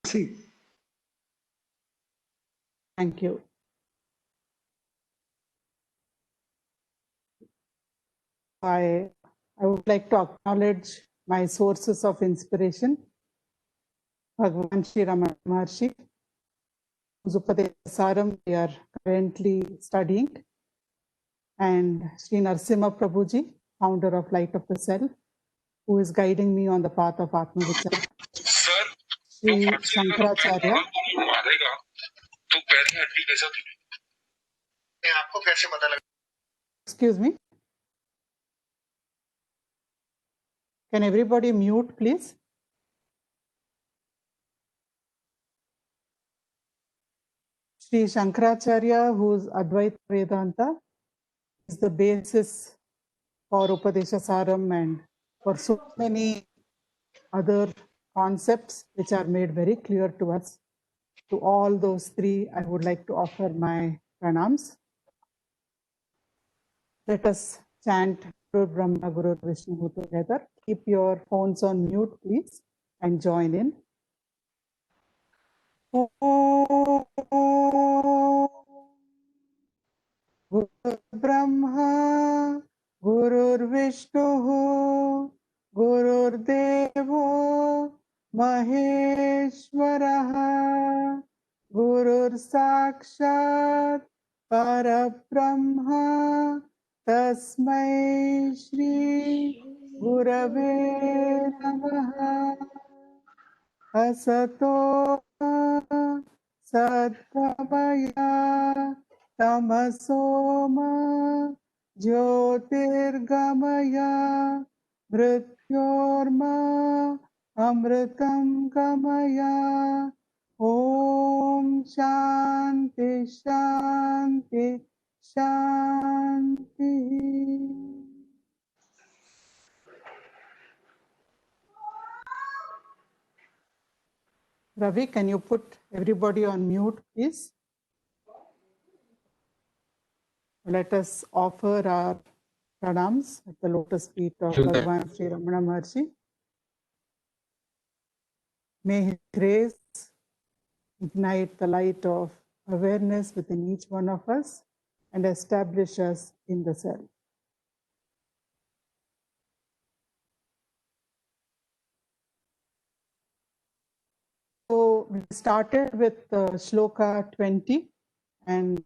See. Thank you. I would like to acknowledge my sources of inspiration, Bhagavan Sri Ramana Maharshi, whose Upadesaram we are currently studying, and Sri Narasimha Prabhuji, founder of Light of the Self, who is guiding me on the path of Atma Vichar. Sri Shankaracharya. Excuse me. Can everybody mute, please? Sri Shankaracharya, whose Advaita Vedanta is the basis for Upadesha Saram and for so many other concepts which are made very clear to us. To all those three, I would like to offer my pranams. Let us chant Guru Brahma, Guru Vishnu together. Keep your phones on mute, please, and join in. Guru Brahma, Guru Vishnu, Guru Devo, Maheshwaraha, Guru Sakshat, Parabrahma, Tasmai Shri Gurave Namaha. Asato Sadgamaya Tamasoma Jyotirgamaya Mrityorma Amritam Gamaya. Om Shanti Shanti Shanti. Ravi, can you put everybody on mute, please? Let us offer our pranams at the lotus feet of Bhagavan Sri Ramana Maharshi. May his grace ignite the light of awareness within each one of us and establish us in the self. So we started with Shloka 20 and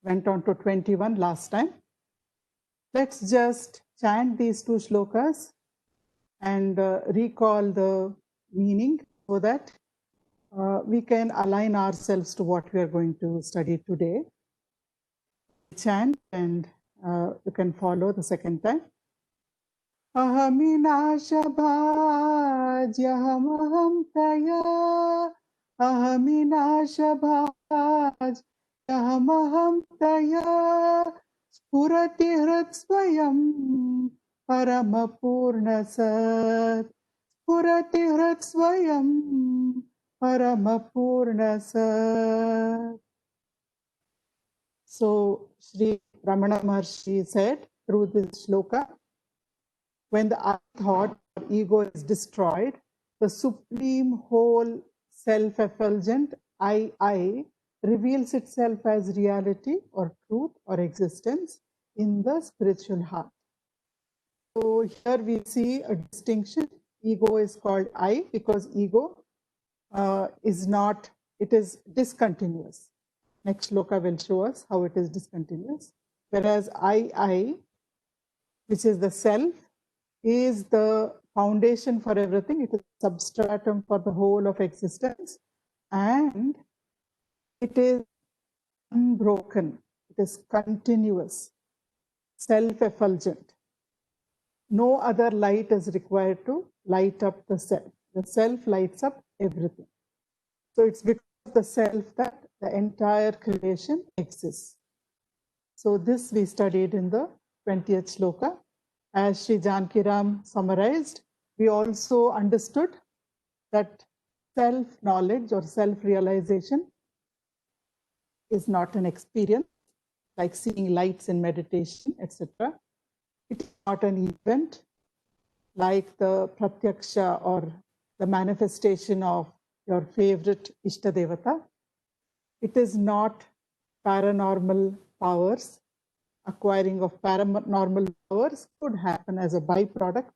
went on to 21 last time. Let's just chant these two shlokas and recall the meaning so that we can align ourselves to what we are going to study today. Chant and you can follow the second time. Ahaminashabhajahamaham taya Ahaminashabhajahamaham taya Spurati hratsvayam Paramapurnasat Spurati hratsvayam Paramapurnasat. So Sri Ramana Maharshi said through this shloka, when the I thought or ego is destroyed, the supreme whole self-effulgent I reveals itself as reality or truth or existence in the spiritual heart. So here we see a distinction. Ego is called I because ego is not, it is discontinuous. Next shloka will show us how it is discontinuous. Whereas I, which is the self, is the foundation for everything. It is substratum for the whole of existence. And it is unbroken. It is continuous, self-effulgent. No other light is required to light up the self. The self lights up everything. So it's because of the self that the entire creation exists. So this we studied in the 20th shloka. As Sri Jankiram summarized, we also understood that self-knowledge or self-realization is not an experience like seeing lights in meditation, etc. It is not an event like the pratyaksha or the manifestation of your favorite Ishtadevata. It is not paranormal powers. Acquiring of paranormal powers could happen as a byproduct,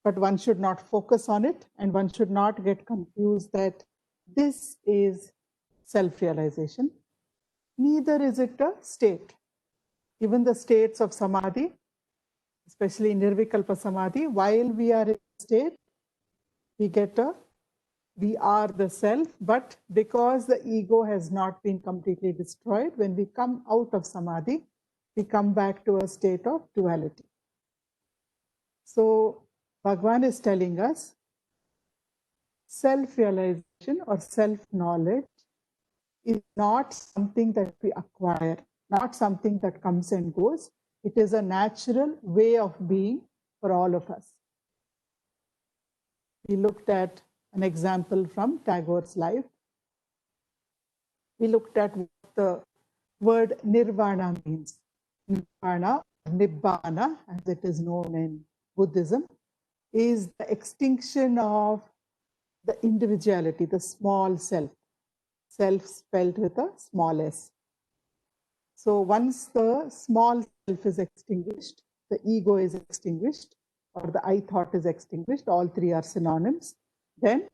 but one should not focus on it, and one should not get confused that this is self-realization. Neither is it a state. Even the states of samadhi, especially nirvikalpa samadhi, while we are in state, we are the self, but because the ego has not been completely destroyed, when we come out of samadhi, we come back to a state of duality. So Bhagavan is telling us self-realization or self-knowledge is not something that we acquire, not something that comes and goes. It is a natural way of being for all of us. We looked at an example from Tagore's life. We looked at what the word nirvana means. Nirvana, nibbana, as it is known in Buddhism, is the extinction of the individuality, the small self. Self spelled with a small s. So once the small self is extinguished, the ego is extinguished, or the I thought is extinguished, all three are synonyms, then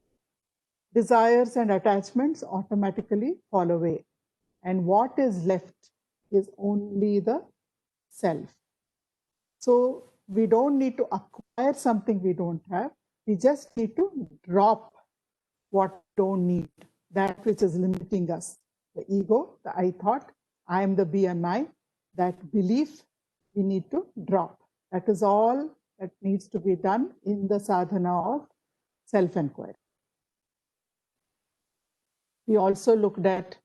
desires and attachments automatically fall away. And what is left is only the self. So we don't need to acquire something we don't have. We just need to drop what we don't need, that which is limiting us. The ego, the I thought, I am the BMI, that belief we need to drop. That is all that needs to be done in the sadhana of self-inquiry. We also looked at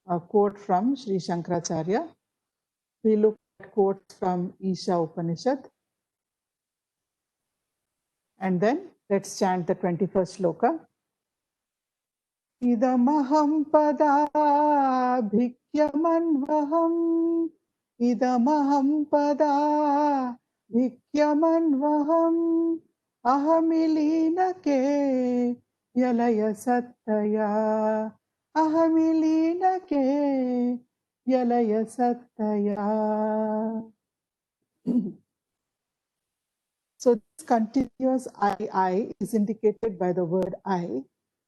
a quote from Sri Shankaracharya. We looked at quotes from Isha Upanishad. And then let's chant the 21st shloka. Idamaham pada bhikyamanvaham. Idamaham pada bhikyamanvaham. Ahamilinake yalaya sattaya. Ahamilinake yalaya sattaya. So this continuous I is indicated by the word I,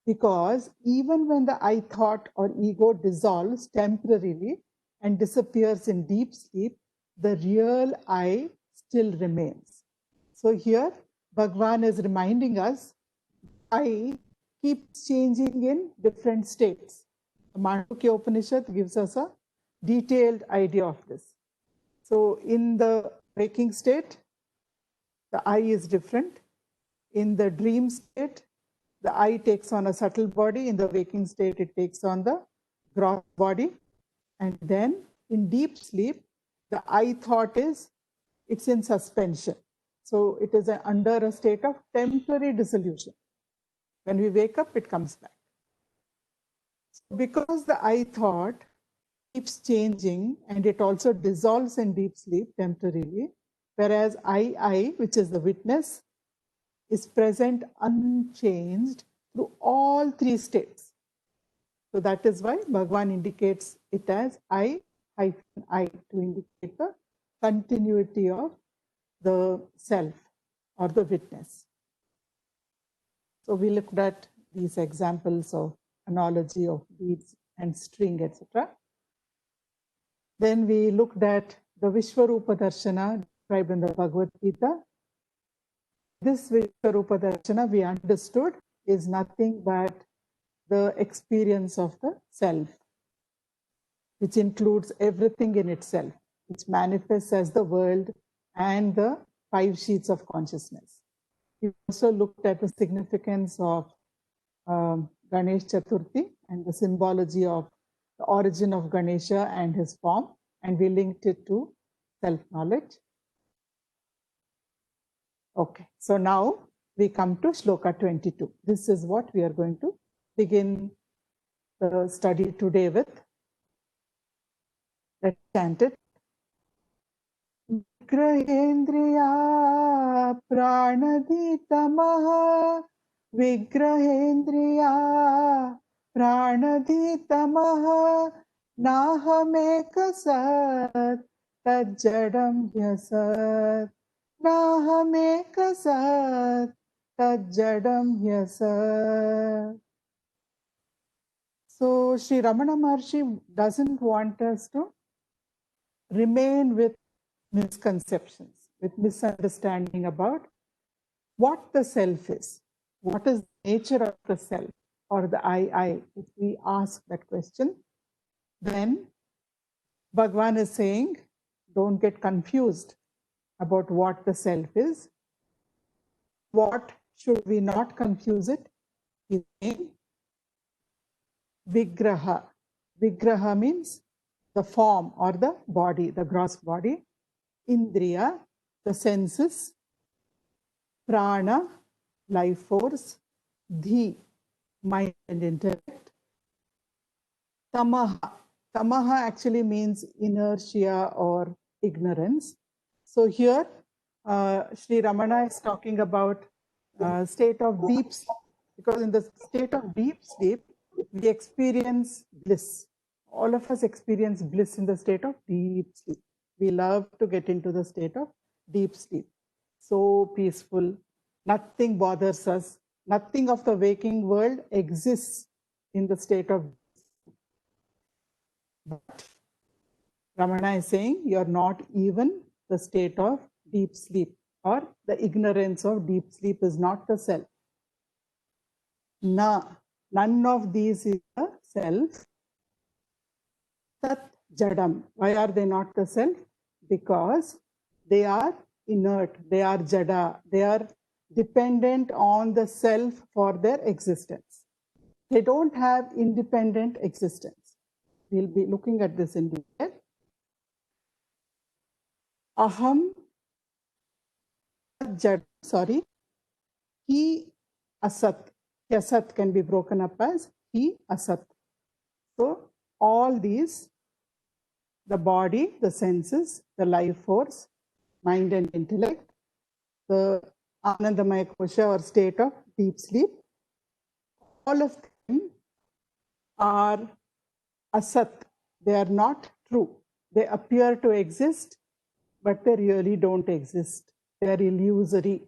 because even when the I thought or ego dissolves temporarily and disappears in deep sleep, the real I still remains. So here Bhagavan is reminding us, I keeps changing in different states. The Mandukya Upanishad gives us a detailed idea of this. So in the waking state, the I is different. In the dream state, the I takes on a subtle body. In the waking state, it takes on the gross body. And then in deep sleep, the I thought it's in suspension. So it is under a state of temporary dissolution. When we wake up, it comes back. So because the I thought keeps changing and it also dissolves in deep sleep temporarily, whereas I, which is the witness, is present unchanged through all three states. So that is why Bhagavan indicates it as I-I to indicate the continuity of the self or the witness. So we looked at these examples of analogy of beads and string, etc. Then we looked at the Vishwarupa Darshana described in the Bhagavad Gita. This Vishwarupa Darshana, we understood, is nothing but the experience of the self, which includes everything in itself, which manifests as the world and the 5 sheets of consciousness. We also looked at the significance of Ganesh Chaturthi and the symbology of the origin of Ganesha and his form, and we linked it to self-knowledge. Okay, so now we come to Shloka 22. This is what we are going to begin the study today with. Let's chant it. Grahendriya pranaditamaha विग्रहेन्द्रिया प्राणधीतमः नाहमेकसत् तज्जडं ह्यसत् नाहमेकसत् तज्जडं ह्यसत्. So Sri Ramana Maharshi doesn't want us to remain with misconceptions, with misunderstanding about what the self is, what is the nature of the self or the I. If we ask that question, then Bhagavan is saying, don't get confused about what the self is. What should we not confuse it? He's saying, Vigraha. Vigraha means the form or the body, the gross body. Indriya, the senses. Prana, life force. Dhi, mind and intellect. Tamaha. Tamaha actually means inertia or ignorance. So here, Sri Ramana is talking about state of deep sleep, because in the state of deep sleep, we experience bliss. All of us experience bliss in the state of deep sleep. We love to get into the state of deep sleep. So peaceful, nothing bothers us, nothing of the waking world exists in the state of. But Ramana is saying you're not even the state of deep sleep, or the ignorance of deep sleep is not the self. None of these is the self. Tat jadam. Why are they not the self? Because they are inert, they are jada, they are dependent on the self for their existence. They don't have independent existence. We'll be looking at this in detail. Aham jad, sorry, he asat. Asat can be broken up as he asat. So all these, the body, the senses, the life force, mind and intellect, the Anandamaya Kosha or state of deep sleep, all of them are asat. They are not true. They appear to exist, but they really don't exist. They are illusory.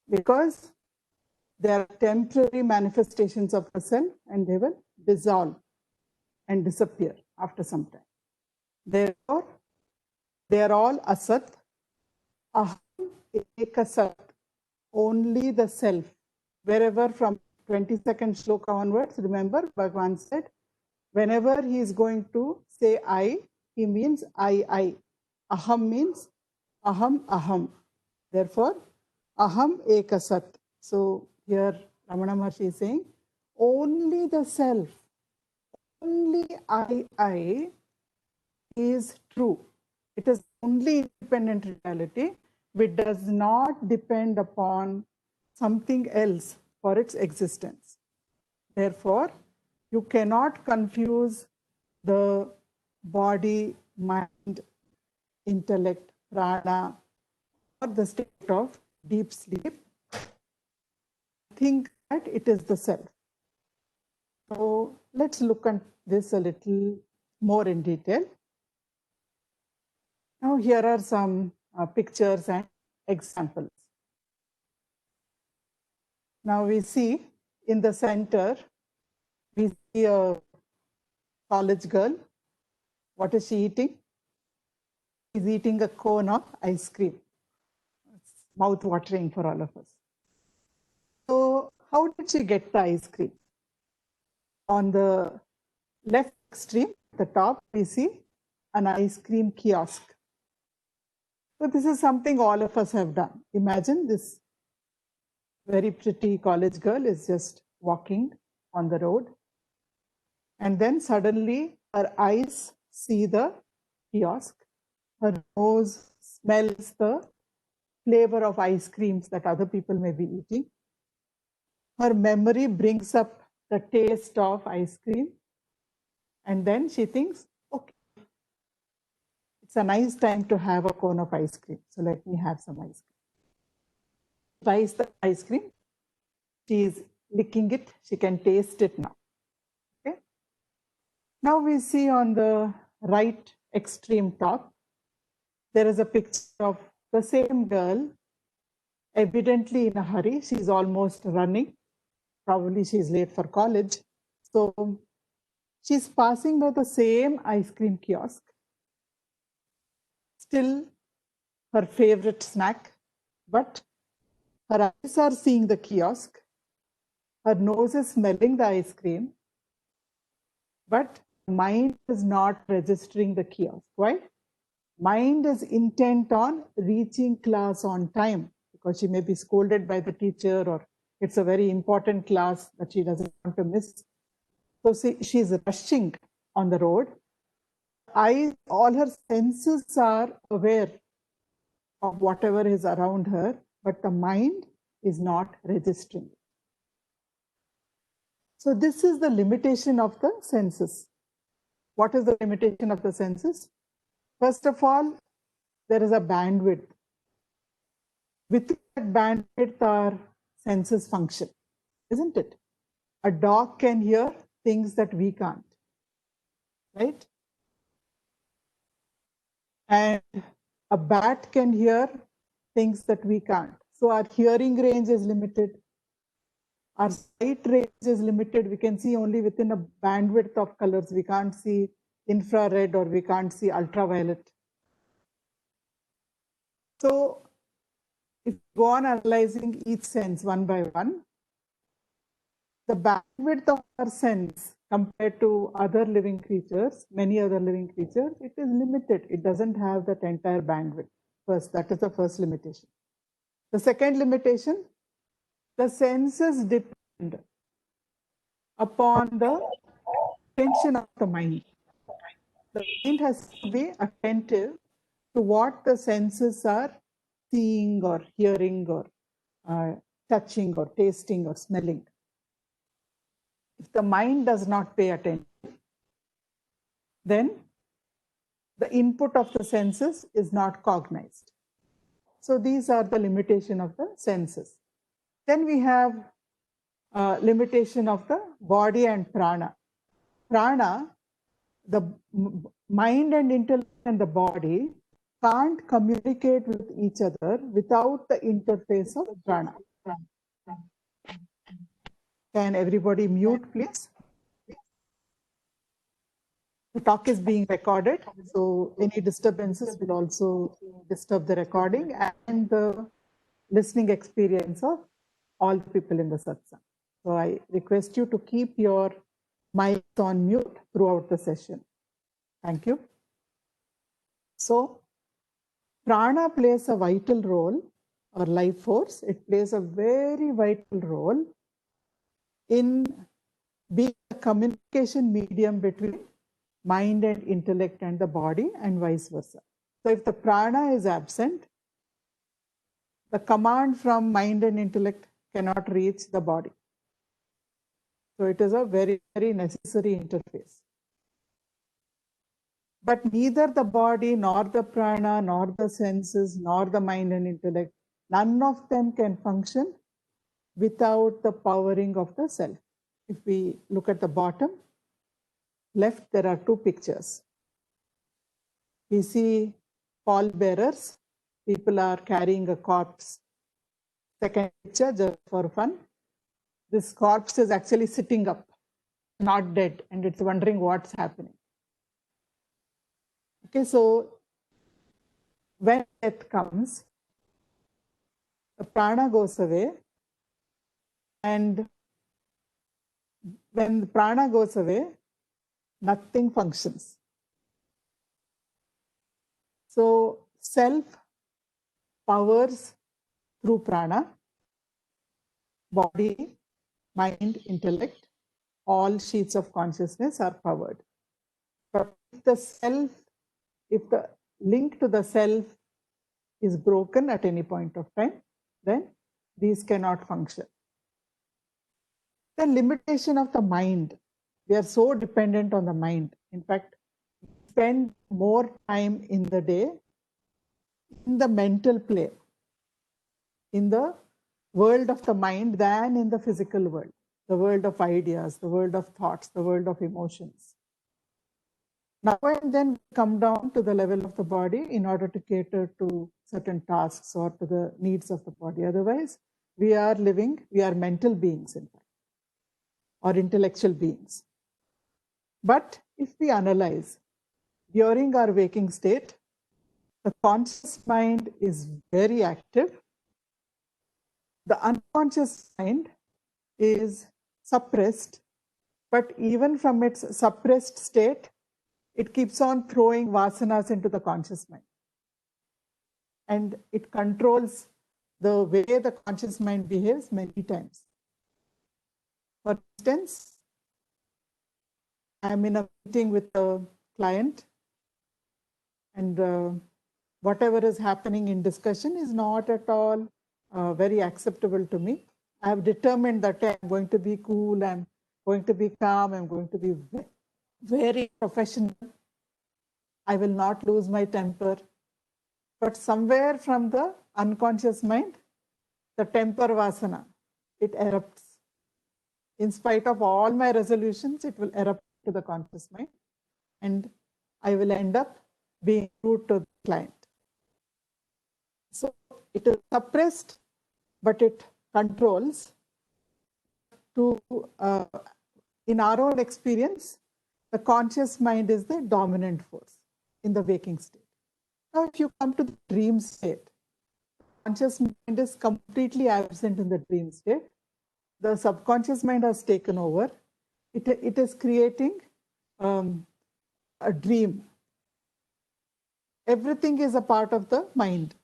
Because they are temporary manifestations of the self, and they will dissolve and disappear after some time. Therefore, they are all asat. Aham ekasat, only the self. Wherever from 22nd shloka onwards, remember Bhagavan said, whenever he is going to say I, he means I. Aham means aham. Therefore, aham ekasat. So here Ramana Maharshi is saying, only the self, only I is true. It is only independent reality, which does not depend upon something else for its existence. Therefore, you cannot confuse the body, mind, intellect, prana, or the state of deep sleep. Think that it is the self. So let's look at this a little more in detail. Now here are some pictures and examples. Now we see in the center, we see a college girl. What is she eating? She's eating a cone of ice cream. It's mouth-watering for all of us. So how did she get the ice cream? On the left extreme, the top, we see an ice cream kiosk. So this is something all of us have done. Imagine this very pretty college girl is just walking on the road, and then suddenly her eyes see the kiosk, her nose smells the flavor of ice creams that other people may be eating, her memory brings up the taste of ice cream, and then she thinks, okay, it's a nice time to have a cone of ice cream, so let me have some ice cream. buys the ice cream. She is licking it. She can taste it now. Okay. Now we see on the right extreme top, there is a picture of the same girl, evidently in a hurry. She's almost running. Probably she's late for college. So she's passing by the same ice cream kiosk. Still her favorite snack, but her eyes are seeing the kiosk. Her nose is smelling the ice cream, but mind is not registering the kiosk. Why? Mind is intent on reaching class on time because she may be scolded by the teacher or it's a very important class that she doesn't want to miss. So she's rushing on the road. All her senses are aware of whatever is around her, but the mind is not registering. So this is the limitation of the senses. What is the limitation of the senses? First of all, there is a bandwidth. Within that bandwidth, our senses function, isn't it? A dog can hear things that we can't, right? And a bat can hear things that we can't. So our hearing range is limited. Our sight range is limited. We can see only within a bandwidth of colors. We can't see infrared or we can't see ultraviolet. So if you go on analyzing each sense one by one, the bandwidth of our sense compared to other living creatures, many other living creatures, it is limited. It doesn't have that entire bandwidth. First, that is the first limitation. The second limitation, the senses depend upon the attention of the mind. The mind has to be attentive to what the senses are seeing or hearing or touching or tasting or smelling. If the mind does not pay attention, then the input of the senses is not cognized. So these are the limitation of the senses. Then we have limitation of the body and prana. Prana, the mind and intellect and the body can't communicate with each other without the interface of prana. Can everybody mute, please? The talk is being recorded, so any disturbances will also disturb the recording and the listening experience of all the people in the satsang. So I request you to keep your mics on mute throughout the session. Thank you. So prana plays a vital role, or life force. It plays a very vital role in being a communication medium between mind and intellect and the body and vice versa. So if the prana is absent, the command from mind and intellect cannot reach the body. So it is a very, very necessary interface. But neither the body, nor the prana, nor the senses, nor the mind and intellect, none of them can function without the powering of the self. If we look at the bottom left, there are two pictures. We see pallbearers. People are carrying a corpse. Second picture, just for fun. This corpse is actually sitting up, not dead, and it's wondering what's happening. Okay, so when death comes, the prana goes away, and when the prana goes away, nothing functions. So self powers through prana, body, mind, intellect, all sheets of consciousness are powered. But if the link to the self is broken at any point of time, then these cannot function. The limitation of the mind. We are so dependent on the mind. In fact, we spend more time in the day in the mental play, in the world of the mind than in the physical world, the world of ideas, the world of thoughts, the world of emotions. Now and then we come down to the level of the body in order to cater to certain tasks or to the needs of the body. Otherwise, we are mental beings, in fact, or intellectual beings. But if we analyze, during our waking state, the conscious mind is very active. The unconscious mind is suppressed, but even from its suppressed state, it keeps on throwing vasanas into the conscious mind. And it controls the way the conscious mind behaves many times. For instance, I'm in a meeting with a client, and whatever is happening in discussion is not at all very acceptable to me. I have determined that I'm going to be cool, I'm going to be calm, I'm going to be very professional. I will not lose my temper. But somewhere from the unconscious mind, the temper vasana, it erupts. In spite of all my resolutions, it will erupt to the conscious mind, and I will end up being rude to the client. So it is suppressed, but it controls. In our own experience, the conscious mind is the dominant force in the waking state. Now, if you come to the dream state, conscious mind is completely absent in the dream state. The subconscious mind has taken over. It is creating a dream. Everything is a part of the mind.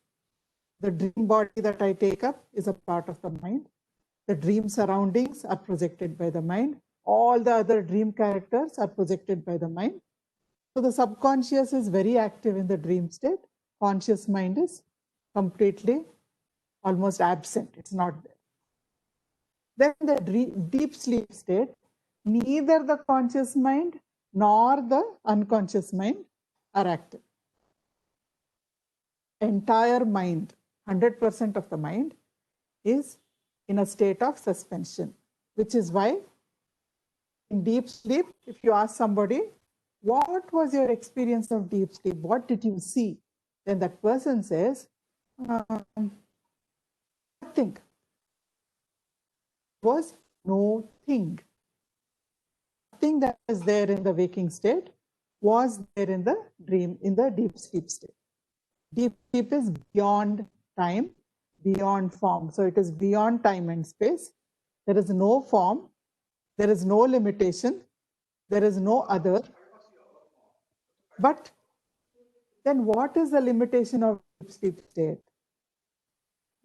The dream body that I take up is a part of the mind. The dream surroundings are projected by the mind. All the other dream characters are projected by the mind. So the subconscious is very active in the dream state. Conscious mind is completely almost absent. It's not there. Then the deep sleep state, neither the conscious mind nor the unconscious mind are active. Entire mind, 100% of the mind is in a state of suspension, which is why in deep sleep, if you ask somebody, what was your experience of deep sleep? What did you see? Then that person says, nothing. Was no thing. Nothing that was there in the waking state was there in the dream, in the deep sleep state. Deep sleep is beyond time, beyond form. So it is beyond time and space. There is no form. There is no limitation. There is no other. But then what is the limitation of deep sleep state?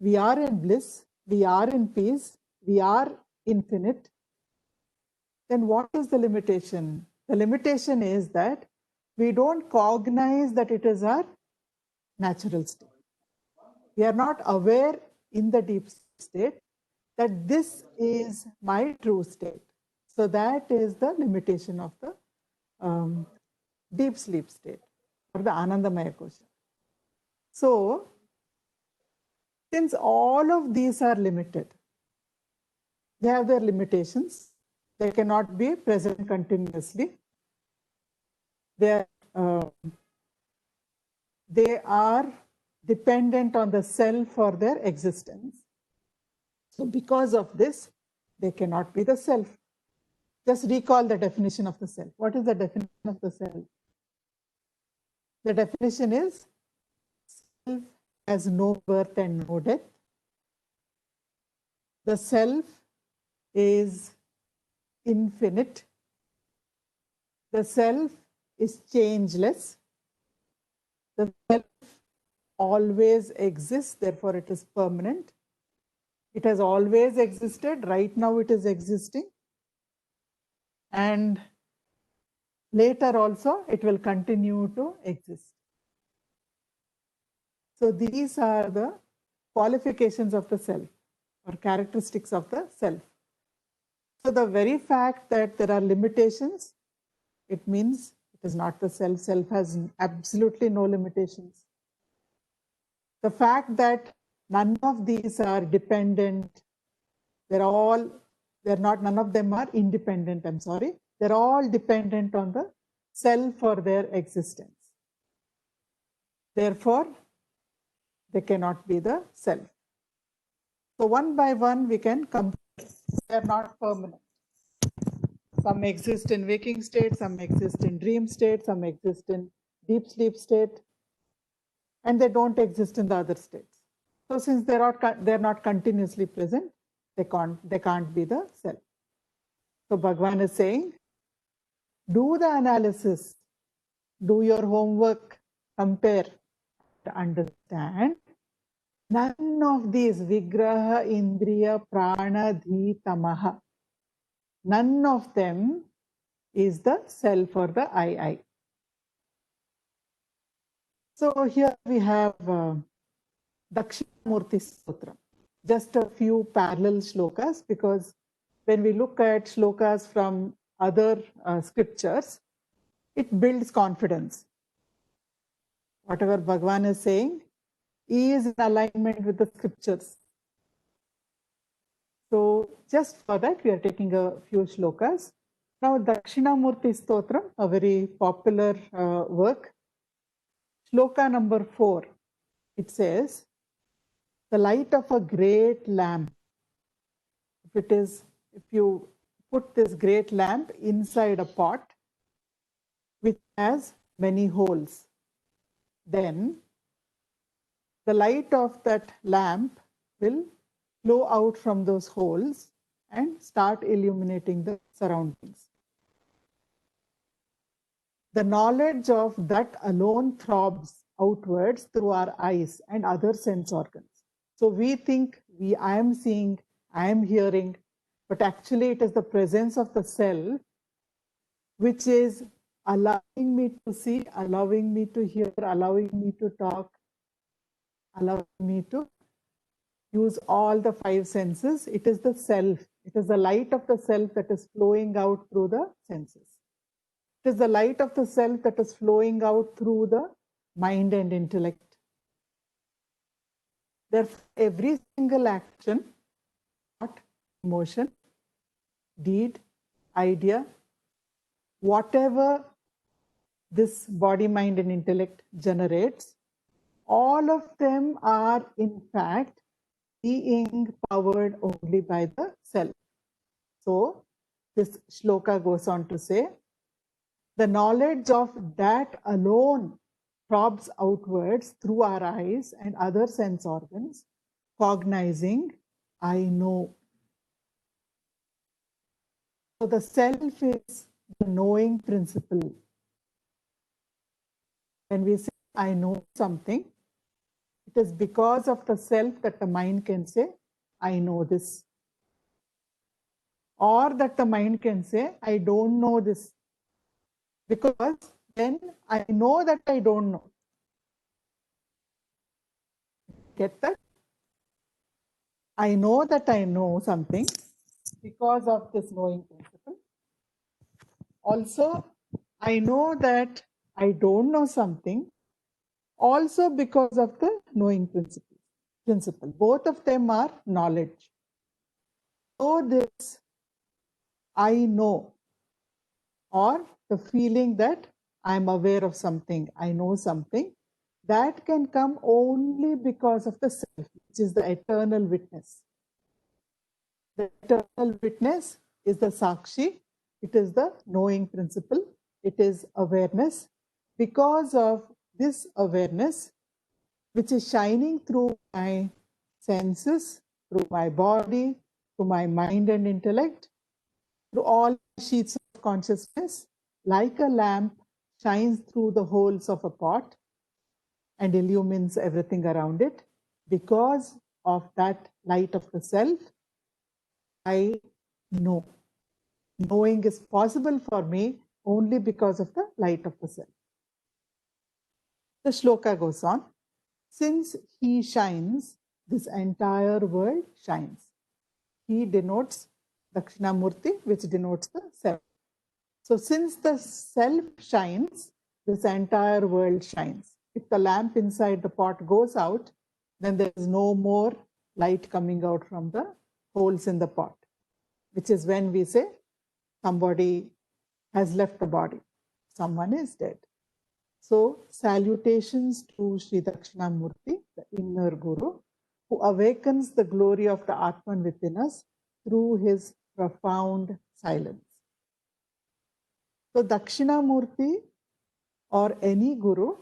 We are in bliss. We are in peace. We are infinite. Then what is the limitation? The limitation is that we don't cognize that it is our natural state. We are not aware in the deep state that this is my true state. So that is the limitation of the deep sleep state or the Anandamaya Kosha. So since all of these are limited, they have their limitations. They cannot be present continuously. They are dependent on the self for their existence. So because of this, they cannot be the self. Just recall the definition of the self. What is the definition of the self? The definition is self has no birth and no death. The self is infinite. The self is changeless. The self always exists, therefore it is permanent. It has always existed, right now it is existing. And later also it will continue to exist. So these are the qualifications of the self or characteristics of the self. So the very fact that there are limitations, it means it is not the self. Self has absolutely no limitations. The fact that None of these are dependent. None of them are independent, I'm sorry. They're all dependent on the self for their existence. Therefore, they cannot be the self. So one by one, we can compare. They are not permanent. Some exist in waking state, some exist in dream state, some exist in deep sleep state, and they don't exist in the other states. So since they're not continuously present, they can't be the self. So Bhagavan is saying, do the analysis, do your homework, compare, to understand. None of these vigraha, indriya, prana, dhi, tamaha, none of them is the self or the I. So here we have Dakshinamurti Sutra. Just a few parallel shlokas, because when we look at shlokas from other scriptures, it builds confidence. Whatever Bhagavan is saying is in alignment with the scriptures. So just for that, we are taking a few shlokas. Now, Dakshinamurti Stotra, a very popular work. Shloka number 4, it says, the light of a great lamp. If you put this great lamp inside a pot which has many holes, then the light of that lamp will flow out from those holes and start illuminating the surroundings. The knowledge of that alone throbs outwards through our eyes and other sense organs. So we think I am seeing, I am hearing, but actually it is the presence of the self which is allowing me to see, allowing me to hear, allowing me to talk, allowing me to use all the 5 senses. It is the self. It is the light of the self that is flowing out through the senses. It is the light of the self that is flowing out through the mind and intellect. Therefore, every single action, thought, emotion, deed, idea, whatever this body, mind, and intellect generates, all of them are in fact being powered only by the self. So this shloka goes on to say, the knowledge of that alone throbs outwards through our eyes and other sense organs, cognizing, I know. So the self is the knowing principle. When we say, I know something, it is because of the self that the mind can say, I know this. Or that the mind can say, I don't know this. Because then I know that I don't know. Get that? I know that I know something because of this knowing principle. Also, I know that I don't know something also because of the knowing principle. Both of them are knowledge. So this I know, or the feeling that I'm aware of something, I know something, that can come only because of the self, which is the eternal witness. The eternal witness is the Sakshi. It is the knowing principle. It is awareness. Because of this awareness, which is shining through my senses, through my body, through my mind and intellect, through all sheets of consciousness, like a lamp shines through the holes of a pot and illumines everything around it. Because of that light of the self, I know. Knowing is possible for me only because of the light of the self. The shloka goes on. Since he shines, this entire world shines. He denotes Dakshinamurti, which denotes the self. So since the self shines, this entire world shines. If the lamp inside the pot goes out, then there is no more light coming out from the holes in the pot, which is when we say somebody has left the body, someone is dead. So salutations to Sri Dakshinamurti, the inner Guru, who awakens the glory of the Atman within us through his profound silence. So Dakshinamurti or any Guru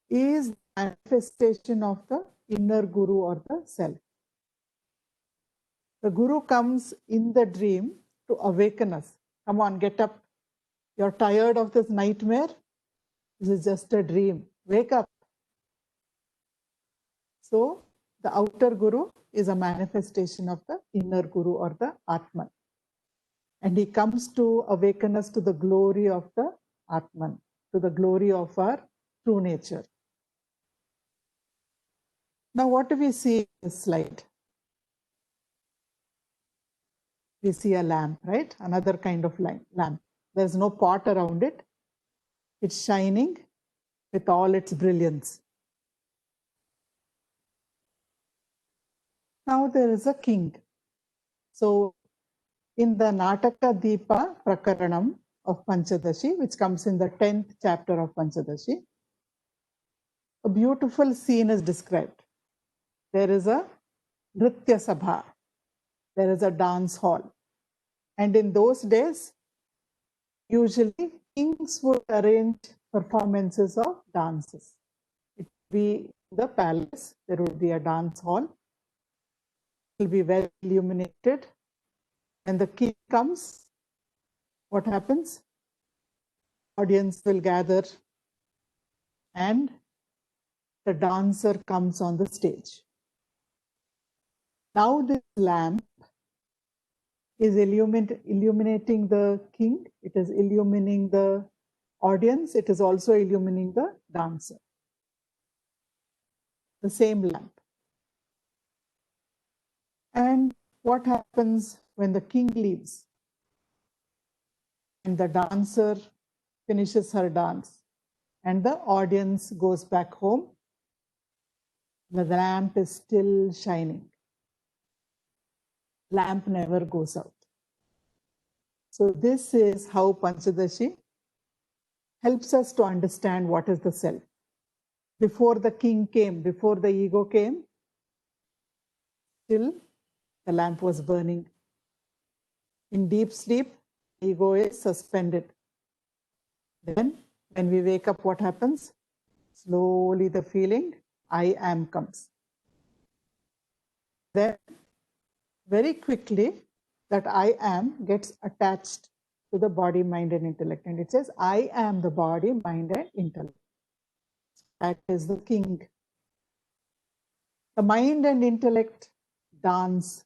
is the manifestation of the inner Guru or the self. The Guru comes in the dream to awaken us. Come on, get up. You're tired of this nightmare? This is just a dream. Wake up. So the outer Guru is a manifestation of the inner Guru or the Atman. And he comes to awaken us to the glory of the Atman, to the glory of our true nature. Now, what do we see in this slide? We see a lamp, right? Another kind of lamp. There's no pot around it. It's shining with all its brilliance. Now there is a king. So in the Nataka Deepa Prakaranam of Panchadashi, which comes in the 10th chapter of Panchadashi, a beautiful scene is described. There is a Nritya Sabha, there is a dance hall. And in those days, usually kings would arrange performances of dances. It would be in the palace, there would be a dance hall. It will be well illuminated. When the king comes, what happens? Audience will gather and the dancer comes on the stage. Now this lamp is illuminating the king, it is illuminating the audience, it is also illuminating the dancer. The same lamp. And what happens when the king leaves and the dancer finishes her dance and the audience goes back home? The lamp is still shining. Lamp never goes out. So this is how Panchadashi helps us to understand what is the self. Before the king came, before the ego came, still the lamp was burning. In deep sleep, ego is suspended. Then when we wake up, what happens? Slowly the feeling, I am, comes. Then very quickly that I am gets attached to the body, mind and intellect. And it says, I am the body, mind and intellect. That is the king. The mind and intellect dance.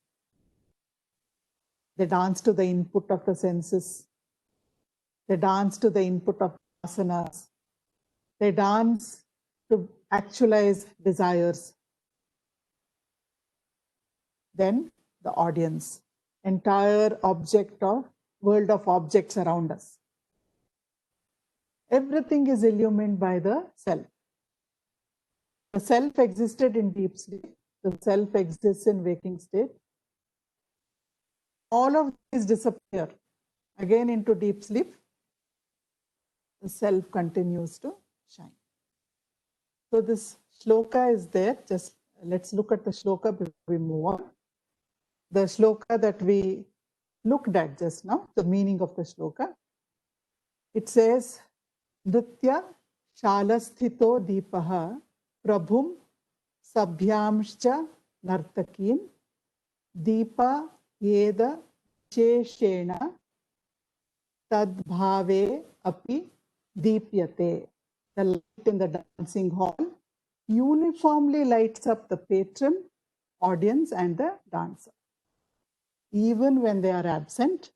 They dance to the input of the senses. They dance to the input of asanas. They dance to actualize desires. Then the audience, entire world of objects around us. Everything is illumined by the self. The self existed in deep sleep. The self exists in waking state. All of these disappear again into deep sleep. The self continues to shine. So this shloka is there. Just let's look at the shloka before we move on. The shloka that we looked at just now, the meaning of the shloka. It says, Nritya shalasthito deepaha prabhum sabhyamscha nartakin deepa yeda sheshena tadbhave api deepyate. The light in the dancing hall uniformly lights up the patron, audience and the dancer. Even when they are absent,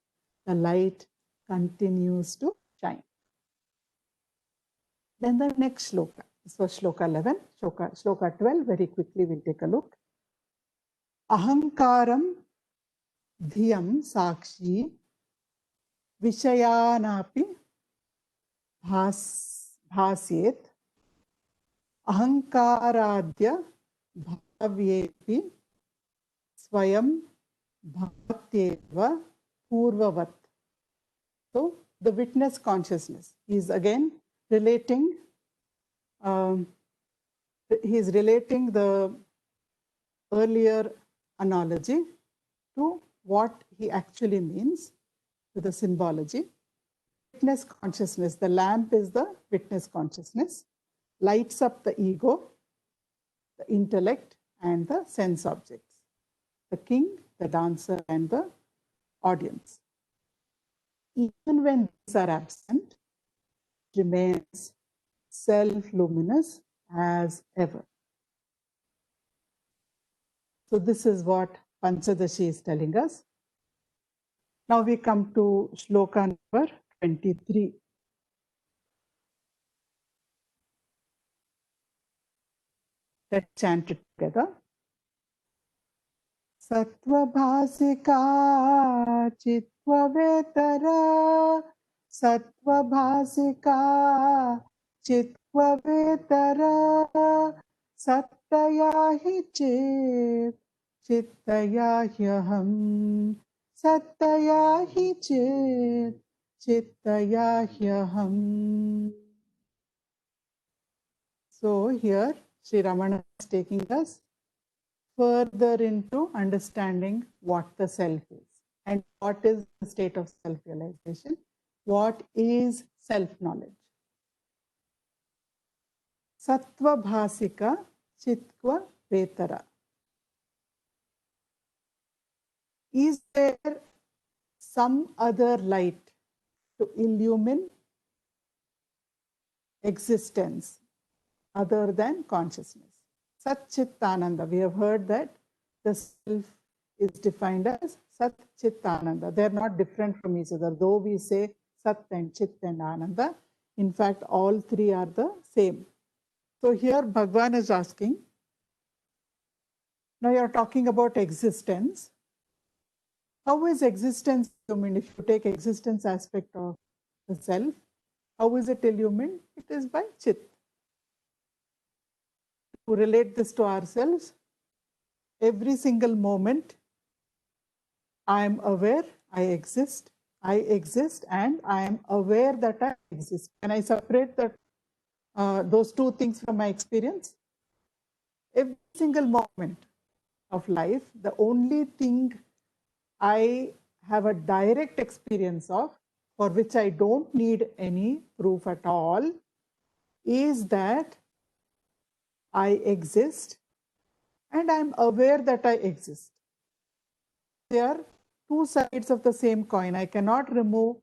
the light continues to shine. Then the next shloka. This was shloka 11. Shloka 12, very quickly we'll take a look. Ahankaram dhyam sakshi vishayanapi bhasyet ahankaradya bhavyepi swayam bhavatyeva purvavat. So the witness consciousness is again relating, he is relating the earlier analogy to what he actually means, to the symbology. Witness consciousness, the lamp is the witness consciousness, lights up the ego, the intellect, and the sense objects, the king, the dancer, and the audience. Even when these are absent, it remains self-luminous as ever. So this is what Panchadashi is telling us. Now we come to shloka number 23. Let's chant it together. Sattvabhasika chitvavetara, Sattvabhasika chitvavetara, Sattaya hi chit, Chittaya hyaham, Sattaya hi chit, Chittaya hyaham. So here Sri Ramana is taking us further into understanding what the self is and what is the state of self-realization, what is self-knowledge. Sattva bhasika chitva vetara. Is there some other light to illumine existence other than consciousness? Sat Chit Ananda. We have heard that the self is defined as Sat Chit Ananda. They are not different from each other. Though we say Sat and Chit and Ananda, in fact, all three are the same. So here Bhagwan is asking, now you are talking about existence. How is existence illumined? If you take existence aspect of the self, how is it illumined? It is by Chit. To relate this to ourselves, every single moment I am aware I exist, and I am aware that I exist. Can I separate that, those two things from my experience? Every single moment of life, the only thing I have a direct experience of, for which I don't need any proof at all, is that I exist and I am aware that I exist. They are two sides of the same coin. I cannot remove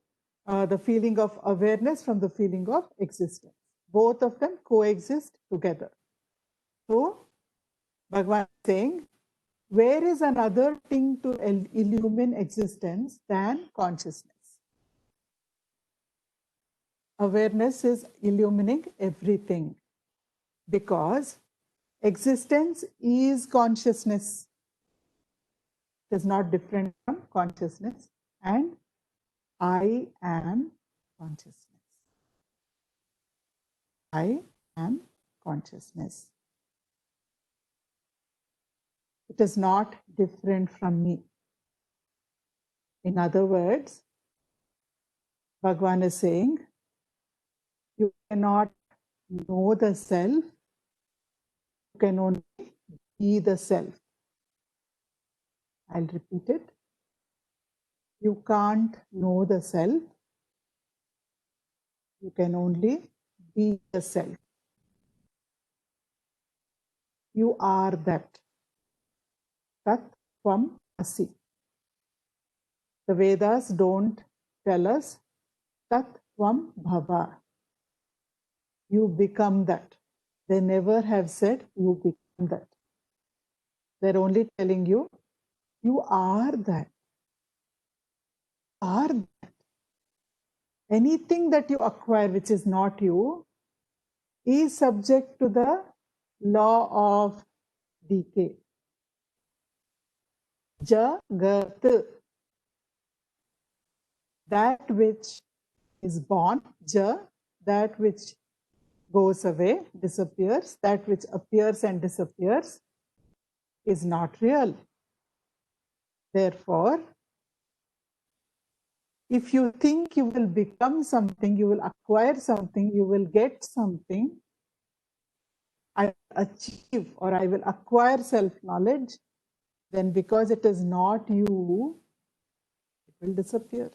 the feeling of awareness from the feeling of existence. Both of them coexist together. So, Bhagavan is saying, where is another thing to illumine existence than consciousness? Awareness is illumining everything because existence is consciousness. It is not different from consciousness, and I am consciousness. I am consciousness. It is not different from me. In other words, Bhagavan is saying, you cannot know the self, you can only be the self. I'll repeat it. You can't know the self, you can only be the self. You are that. Tat Tvam Asi. The Vedas don't tell us Tat Tvam Bhava. You become that. They never have said you become that. They're only telling you, you are that. Are that. Anything that you acquire which is not you is subject to the law of decay. Jagat. That which is born, ja, that which goes away, disappears, that which appears and disappears, is not real. Therefore, if you think you will become something, you will acquire something, you will get something, I will achieve or I will acquire self-knowledge, then because it is not you, it will disappear.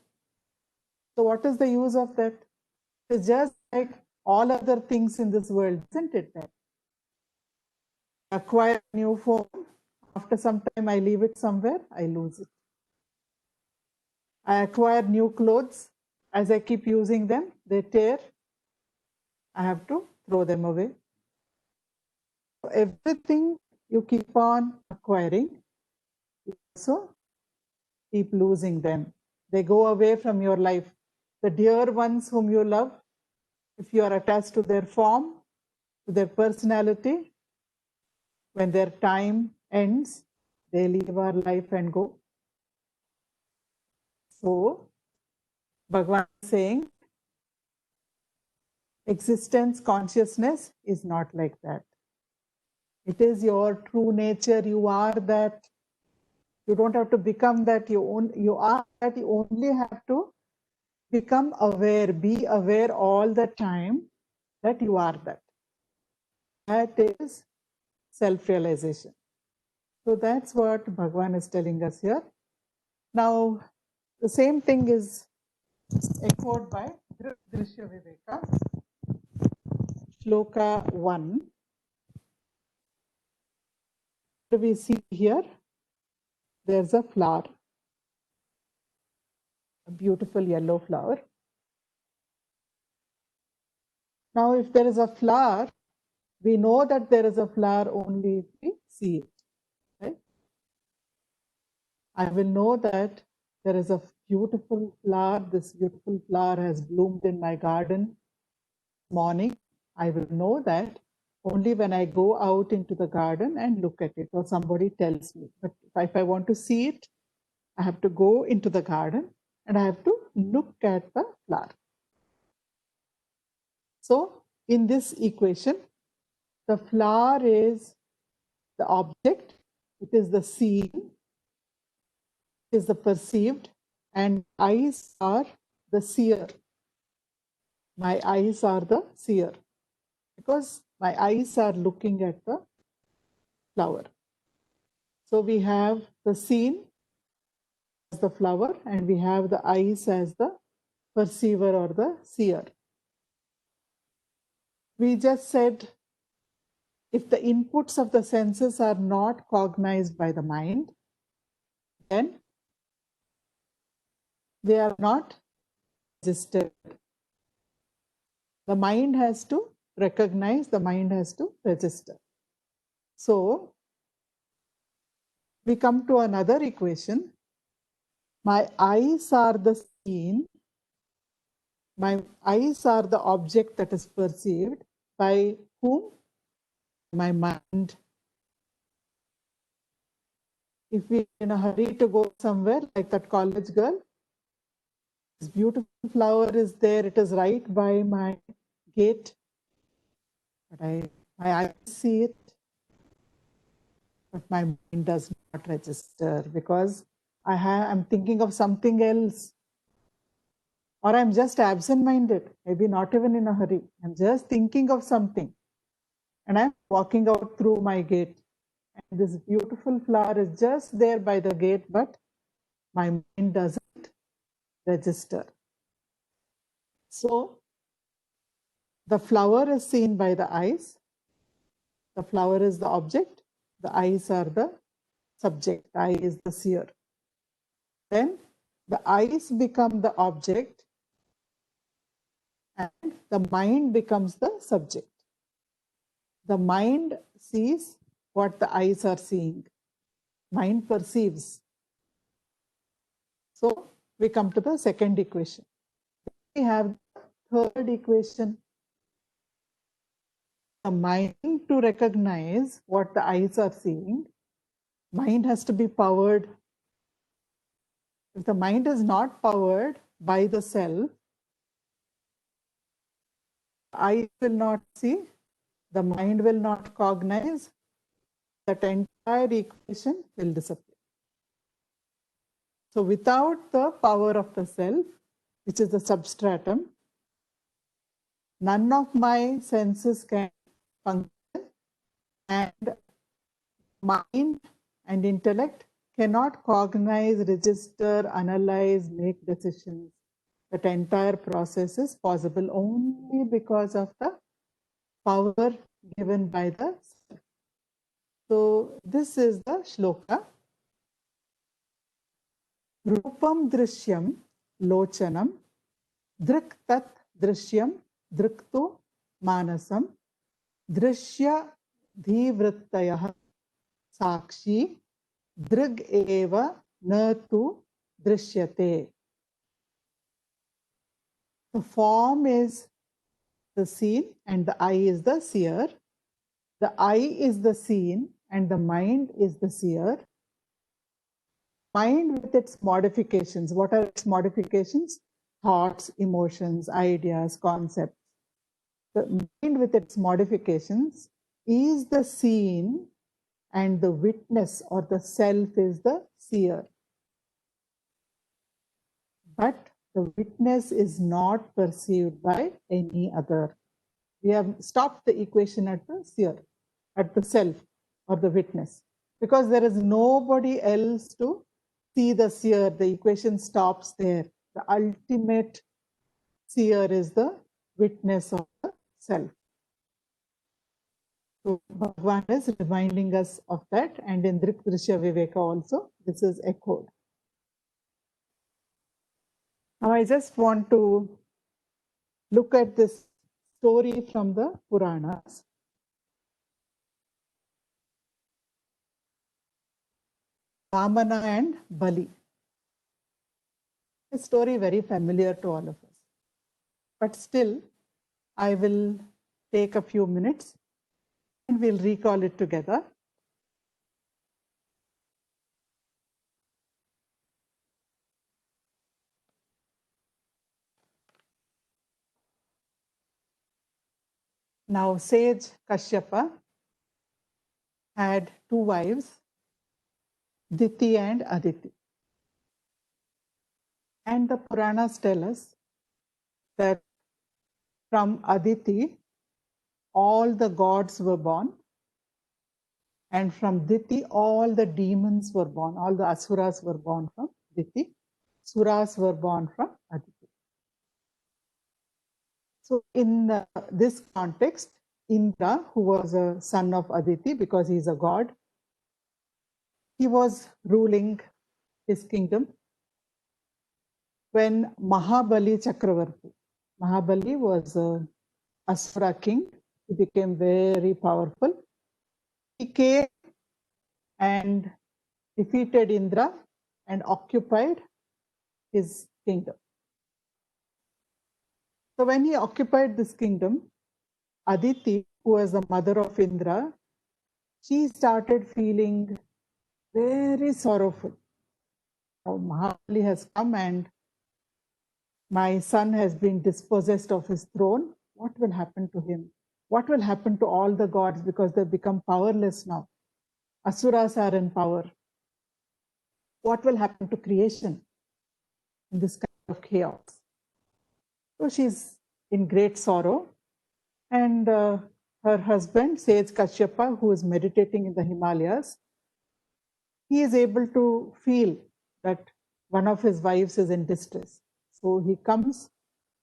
So what is the use of that? It's just like all other things in this world, isn't it? I acquire a new phone, after some time I leave it somewhere, I lose it. I acquire new clothes, as I keep using them, they tear, I have to throw them away. So everything you keep on acquiring, you also keep losing them. They go away from your life. The dear ones whom you love, if you are attached to their form, to their personality, when their time ends, they leave our life and go. So, Bhagavan is saying, existence, consciousness is not like that. It is your true nature. You are that. You don't have to become that. You are that. You only have to become aware, be aware all the time that you are that. That is self-realization. So that's what Bhagavan is telling us here. Now, the same thing is echoed by Drishya Viveka, Shloka 1. We see here, there's a flower, a beautiful yellow flower. Now, if there is a flower, we know that there is a flower only if we see it. Right? I will know that there is a beautiful flower. This beautiful flower has bloomed in my garden morning. I will know that only when I go out into the garden and look at it, or somebody tells me. But if I want to see it, I have to go into the garden and I have to look at the flower. So in this equation, the flower is the object, it is the seen, it is the perceived, and eyes are the seer. My eyes are the seer because my eyes are looking at the flower. So we have the seen as the flower and we have the eyes as the perceiver or the seer. We just said if the inputs of the senses are not cognized by the mind, then they are not registered. The mind has to recognize, the mind has to register. So we come to another equation. My eyes are the seen, my eyes are the object that is perceived by whom? My mind. If we are in a hurry to go somewhere, like that college girl, this beautiful flower is there, it is right by my gate, but my eyes see it, but my mind does not register because I'm thinking of something else, or I'm just absent-minded, maybe not even in a hurry. I'm just thinking of something, and I'm walking out through my gate, and this beautiful flower is just there by the gate, but my mind doesn't register. So the flower is seen by the eyes. The flower is the object. The eyes are the subject. The eye is the seer. Then the eyes become the object and the mind becomes the subject. The mind sees what the eyes are seeing. Mind perceives. So we come to the second equation. We have the third equation. The mind to recognize what the eyes are seeing, mind has to be powered. If the mind is not powered by the self, I will not see, the mind will not cognize, that entire entire equation will disappear. So without the power of the self, which is the substratum, none of my senses can function, and mind and intellect cannot cognize, register, analyze, make decisions. That entire process is possible only because of the power given by the self. So this is the shloka. Rupam drishyam lochanam drik tat drishyam driktu manasam drishya dhivrittayah sakshi drig eva natu drishyate. The form is the seen and the eye is the seer. The eye is the seen and the mind is the seer. Mind with its modifications. What are its modifications? Thoughts, emotions, ideas, concepts. The mind with its modifications is the seen and the witness or the self is the seer. But the witness is not perceived by any other. We have stopped the equation at the seer, at the self or the witness, because there is nobody else to see the seer. The equation stops there. The ultimate seer is the witness of the self. So Bhagavan is reminding us of that, and in Drik Drishya Viveka also this is echoed. Now I just want to look at this story from the Puranas. Vamana and Bali. A story very familiar to all of us. But still, I will take a few minutes and we'll recall it together. Now, sage Kashyapa had two wives, Diti and Aditi. And the Puranas tell us that from Aditi, all the gods were born. And from Diti, all the demons were born. All the Asuras were born from Diti. Suras were born from Aditi. So in this context, Indra, who was a son of Aditi because he is a god, he was ruling his kingdom when Mahabali Chakravarti, Mahabali was a Asura king, he became very powerful. He came and defeated Indra and occupied his kingdom. So when he occupied this kingdom, Aditi, who was the mother of Indra, she started feeling very sorrowful. Now, Mahabali has come and my son has been dispossessed of his throne. What will happen to him? What will happen to all the gods because they've become powerless now? Asuras are in power. What will happen to creation in this kind of chaos? So she's in great sorrow. And her husband, Sage Kashyapa, who is meditating in the Himalayas, he is able to feel that one of his wives is in distress. So he comes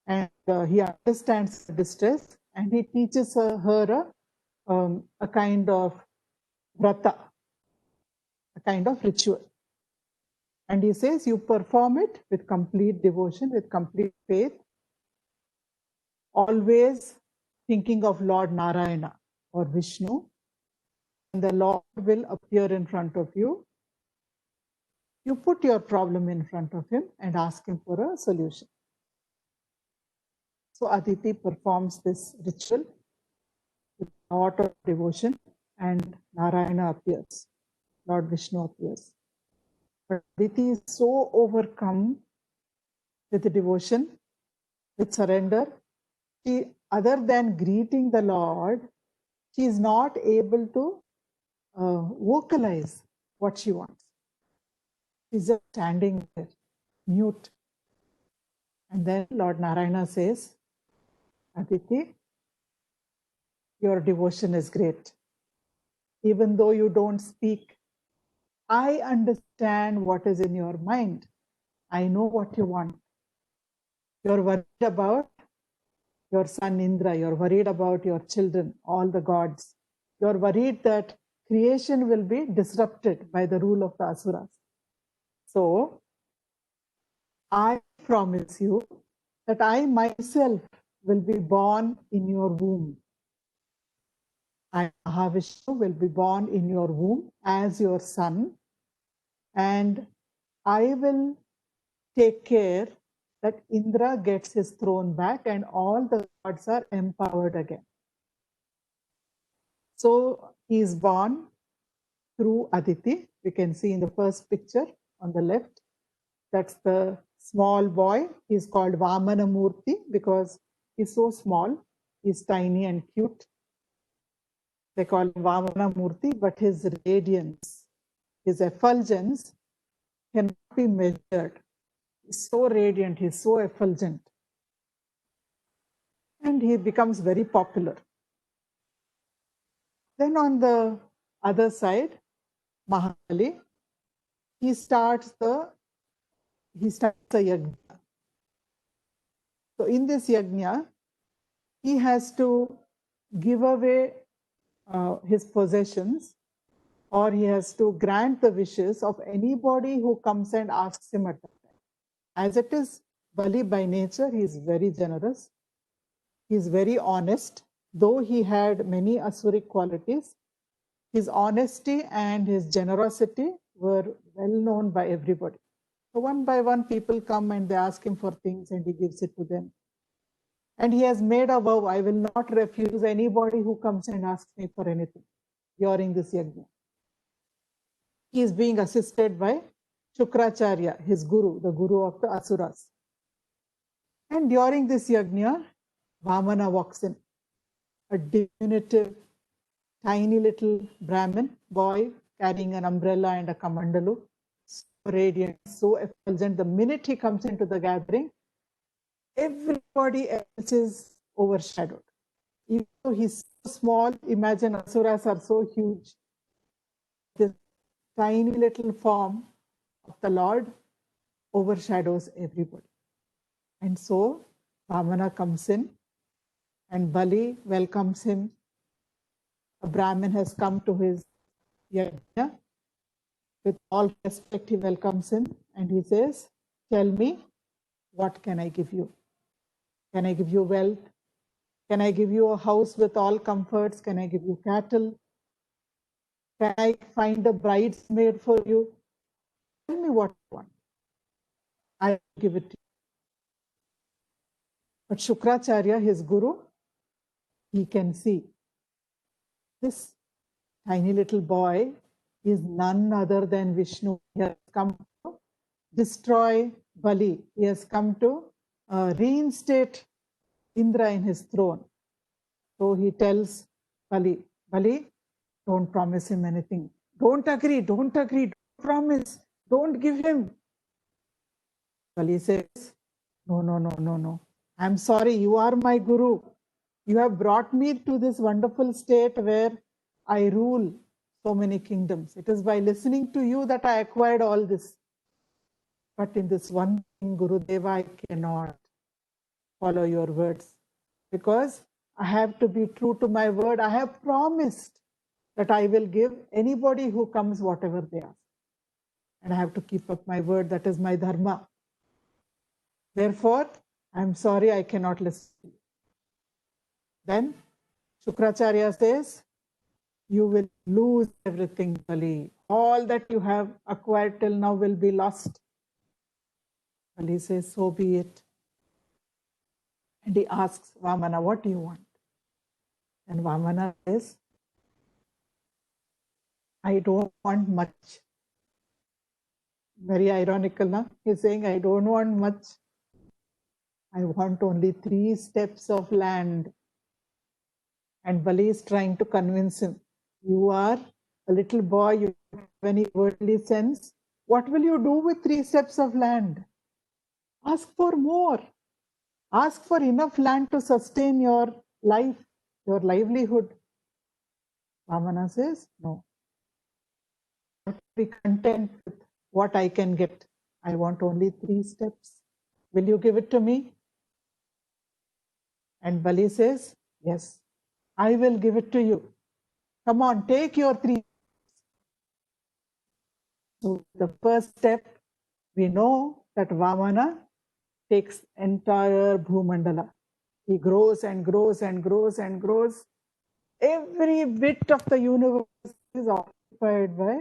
and he understands the distress and he teaches her a kind of vrata, a kind of ritual. And he says, you perform it with complete devotion, with complete faith, always thinking of Lord Narayana or Vishnu, and the Lord will appear in front of you. You put your problem in front of him and ask him for a solution. So Aditi performs this ritual with a lot of devotion and Narayana appears, Lord Vishnu appears. But Aditi is so overcome with devotion, with surrender. She, other than greeting the Lord, she is not able to vocalize what she wants. She's just standing there, mute. And then Lord Narayana says, Aditi, your devotion is great. Even though you don't speak, I understand what is in your mind. I know what you want. You're worried about your son Indra. You're worried about your children, all the gods. You're worried that creation will be disrupted by the rule of the Asuras. So, I promise you that I myself will be born in your womb. I, Mahavishnu, will be born in your womb as your son, and I will take care that Indra gets his throne back and all the gods are empowered again. So he is born through Aditi. We can see in the first picture on the left. That's the small boy. He's called Vamana Murti because he's so small. He's tiny and cute. They call him Vamana Murti, but his radiance, his effulgence cannot be measured. He's so radiant, he's so effulgent. And he becomes very popular. Then on the other side, Mahakali, he starts a yajna. So in this yajna, he has to give away his possessions, or he has to grant the wishes of anybody who comes and asks him at that time. As it is, Bali by nature, he is very generous. He is very honest. Though he had many asuric qualities, his honesty and his generosity were well known by everybody. So one by one, people come and they ask him for things and he gives it to them. And he has made a vow, I will not refuse anybody who comes and asks me for anything during this yajna. He is being assisted by Shukracharya, his guru, the guru of the Asuras. And during this yajna, Vamana walks in, a diminutive, tiny little Brahmin boy carrying an umbrella and a kamandalu, so radiant, so effulgent. The minute he comes into the gathering, everybody else is overshadowed. Even though he's so small, imagine Asuras are so huge. This tiny little form of the Lord overshadows everybody. And so Vamana comes in and Bali welcomes him. A Brahmin has come to his yajna. With all respect, he welcomes him and he says, tell me, what can I give you? Can I give you wealth? Can I give you a house with all comforts? Can I give you cattle? Can I find a bridesmaid for you? Tell me what you want. I will give it to you. But Shukracharya, his guru, he can see this tiny little boy is none other than Vishnu. He has come to destroy Bali. He has come to reinstate Indra in his throne. So he tells Bali, Bali, don't promise him anything. Don't agree, don't promise, don't give him. Bali says, no. I'm sorry, you are my guru. You have brought me to this wonderful state where I rule so many kingdoms. It is by listening to you that I acquired all this. But in this one thing, Gurudeva, I cannot follow your words because I have to be true to my word. I have promised that I will give anybody who comes whatever they ask. And I have to keep up my word. That is my dharma. Therefore, I'm sorry, I cannot listen to you. Then Shukracharya says, you will lose everything, Bali. All that you have acquired till now will be lost. Bali says, so be it. And he asks Vamana, what do you want? And Vamana says, I don't want much. Very ironical, no? He's saying, I don't want much. I want only 3 steps of land. And Bali is trying to convince him, you are a little boy, you don't have any worldly sense. What will you do with 3 steps of land? Ask for more. Ask for enough land to sustain your life, your livelihood. Vamana says, no. Be content with what I can get. I want only 3 steps. Will you give it to me? And Bali says, yes, I will give it to you. Come on, take your 3. So the first step, we know that Vamana takes entire Bhumandala. He grows and grows and grows and grows. Every bit of the universe is occupied by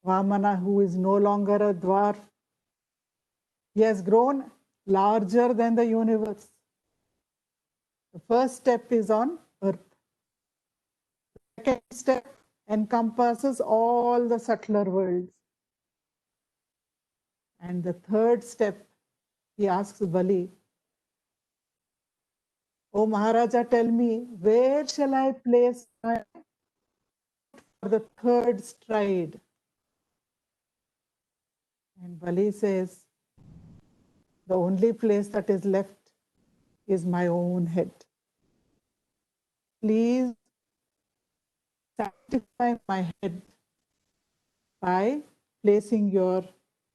Vamana, who is no longer a dwarf. He has grown larger than the universe. The first step is on earth. The second step encompasses all the subtler worlds. And the third step, he asks Bali, "Oh Maharaja, tell me, where shall I place my for the third stride?" And Bali says, the only place that is left is my own head. Please sanctify my head by placing your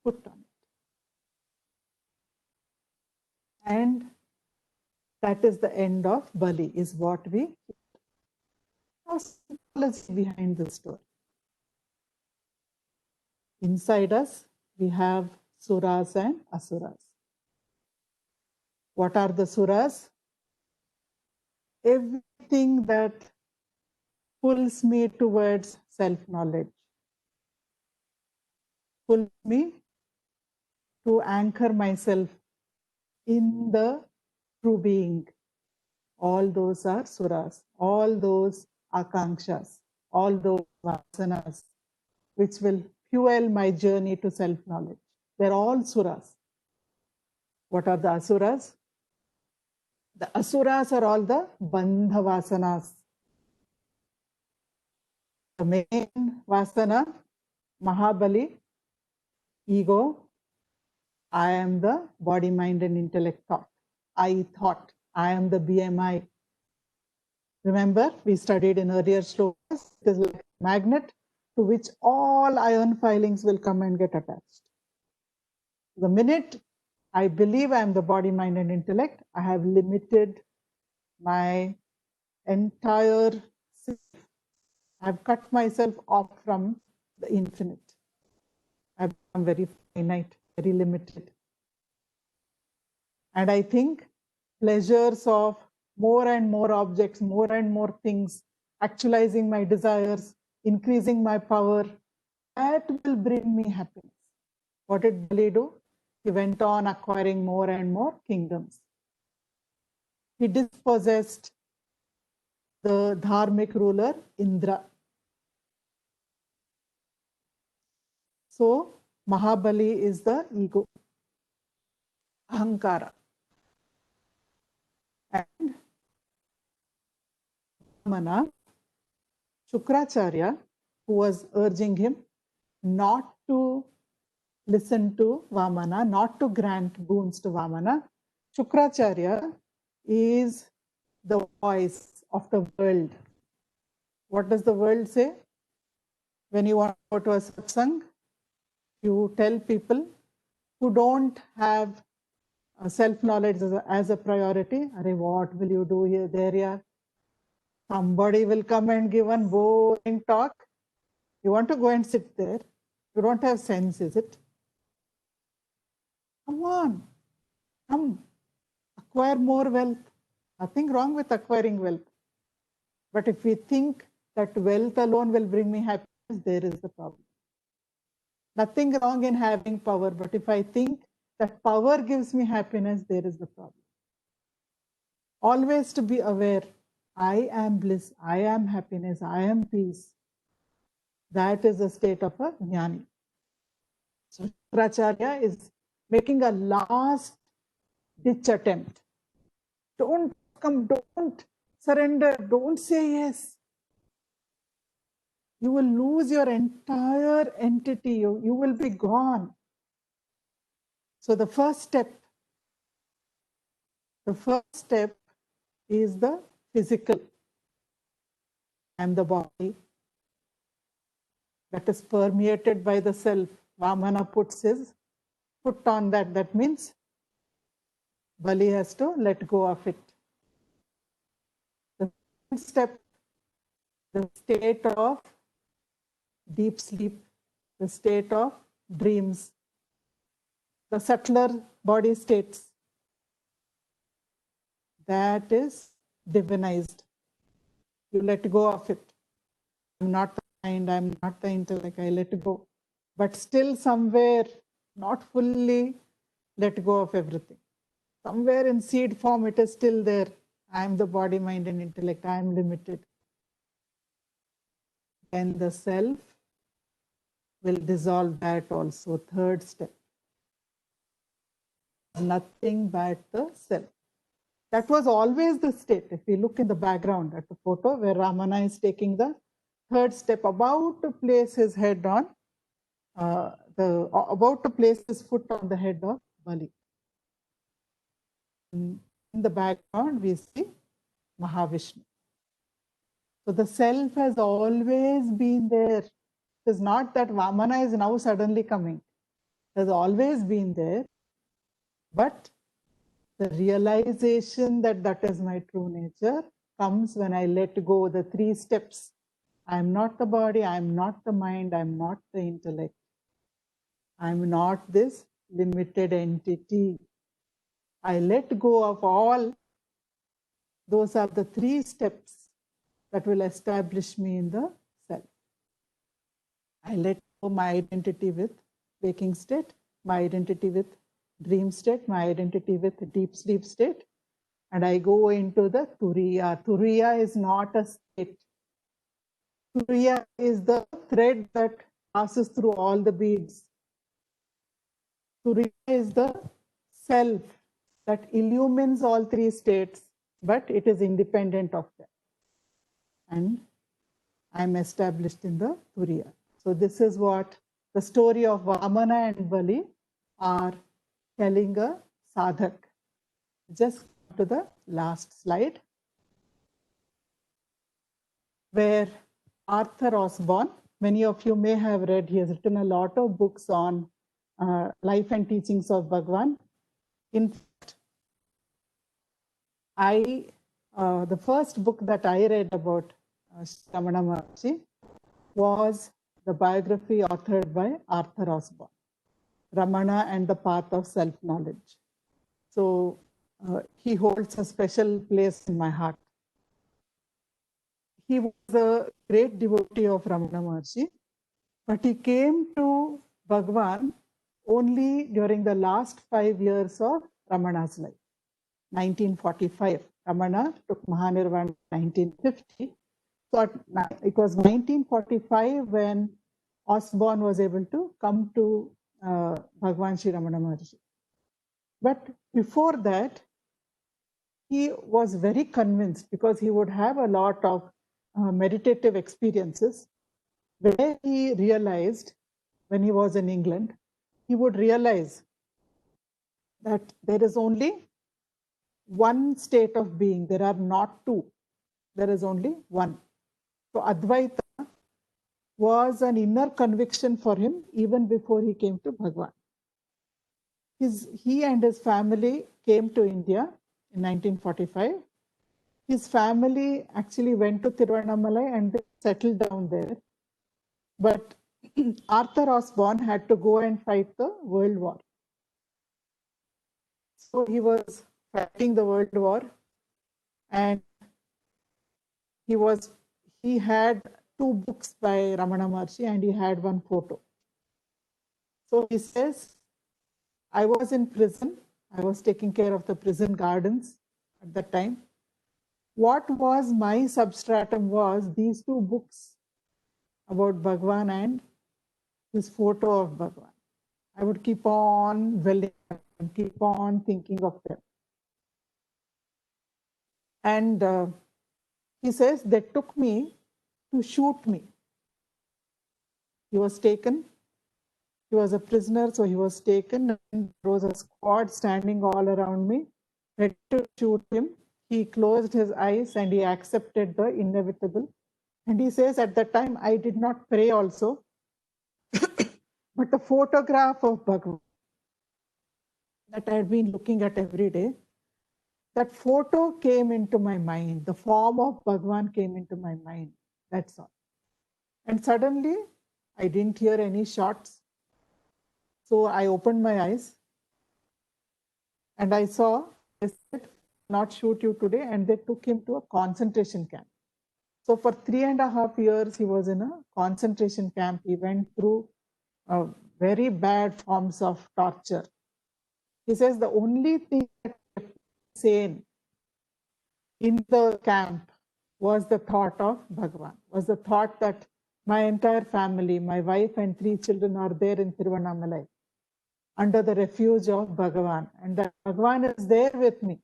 foot on it. And that is the end of Bali, is what we hear. Now, psychology behind the story. Inside us, we have suras and asuras. What are the suras? Everything that pulls me towards self-knowledge, pulls me to anchor myself in the true being. All those are suras, all those akankshas, all those vasanas, which will fuel my journey to self-knowledge. They're all suras. What are the asuras? The asuras are all the bandha vasanas. The main vasana, Mahabali, ego, I am the body, mind, and intellect thought. I thought, I am the BMI. Remember, we studied in earlier shlokas, it is like a magnet to which all ion filings will come and get attached. The minute I believe I am the body, mind, and intellect, I have limited my entire self. I have cut myself off from the infinite. I have become very finite, very limited. And I think pleasures of more and more objects, more and more things, actualizing my desires, increasing my power, that will bring me happiness. What did Bali do? He went on acquiring more and more kingdoms. He dispossessed the dharmic ruler Indra. So Mahabali is the ego, Ahankara. And Vamana, Shukracharya, who was urging him not to listen to Vamana, not to grant boons to Vamana. Shukracharya is the voice of the world. What does the world say? When you want to go to a satsang, you tell people who don't have self-knowledge as a priority, Arey, what will you do here, there, yeah? Somebody will come and give one boring talk. You want to go and sit there. You don't have sense, is it? Come on, come, acquire more wealth. Nothing wrong with acquiring wealth. But if we think that wealth alone will bring me happiness, there is the problem. Nothing wrong in having power, but if I think that power gives me happiness, there is the problem. Always to be aware, I am bliss, I am happiness, I am peace. That is the state of a jnani. So Shukracharya is making a last ditch attempt. Don't come, don't surrender, don't say yes. you will lose your entire entity. You will be gone. So the first step is the physical. I am the body that is permeated by the self. Vamana puts his foot on that. That means Bali has to let go of it. The second step, the state of deep sleep, the state of dreams, the subtler body states, that is divinized. You let go of it. I'm not the mind, I'm not the intellect, I let go. But still somewhere, not fully let go of everything. Somewhere in seed form, it is still there. I am the body, mind, and intellect. I am limited. And the self will dissolve that also. Third step. Nothing but the self. That was always the state. If we look in the background at the photo where Ramana is taking the third step, about to place his head on, about to place his foot on the head of Bali. In the background, we see Mahavishnu. So the self has always been there. It is not that Vamana is now suddenly coming. It has always been there. But the realization that that is my true nature comes when I let go the three steps. I am not the body, I am not the mind, I am not the intellect. I am not this limited entity. I let go of all. Those are the three steps that will establish me in the self. I let go my identity with waking state, my identity with dream state, my identity with deep sleep state, and I go into the Turiya. Turiya is not a state. Turiya is the thread that passes through all the beads. Turiya is the self that illumines all three states, but it is independent of them. And I am established in the Turiya. So this is what the story of Vamana and Bali are telling a sadhak. Just to the last slide, where Arthur Osborne, many of you may have read, he has written a lot of books on life and teachings of Bhagwan. In fact, the first book that I read about Ramana Maharshi was the biography authored by Arthur Osborne, Ramana and the Path of Self-Knowledge. So he holds a special place in my heart. He was a great devotee of Ramana Maharshi, but he came to Bhagwan only during the last 5 years of Ramana's life. 1945, Ramana took Mahanirvana in 1950. So it was 1945 when Osborne was able to come to Bhagwan Sri Ramana Maharshi. But before that, he was very convinced, because he would have a lot of meditative experiences where he realized, when he was in England, he would realize that there is only one state of being. There are not two. There is only one. So Advaita was an inner conviction for him even before he came to Bhagwan. He and his family came to India in 1945. His family actually went to Tiruvannamalai and they settled down there. But Arthur Osborne had to go and fight the World War. So he was fighting the World War, and he had 2 books by Ramana Maharshi and he had 1 photo. So he says, I was in prison. I was taking care of the prison gardens at that time. What was my substratum was these 2 books about Bhagwan and this photo of Bhagwan. I would keep on dwelling and keep on thinking of them. And he says, they took me to shoot me. He was taken. He was a prisoner, so he was taken, and there was a squad standing all around me, ready to shoot him. He closed his eyes and he accepted the inevitable. And he says, at that time, I did not pray also, but the photograph of Bhagavan that I had been looking at every day, that photo came into my mind. The form of Bhagavan came into my mind. That's all. And suddenly, I didn't hear any shots. So I opened my eyes and I saw, they said, not shoot you today. And they took him to a concentration camp. So for 3.5 years, he was in a concentration camp. He went through very bad forms of torture. He says the only thing that kept him sane in the camp was the thought of Bhagavan, was the thought that my entire family, my wife and 3 children are there in Tiruvannamalai under the refuge of Bhagavan, and that Bhagavan is there with me.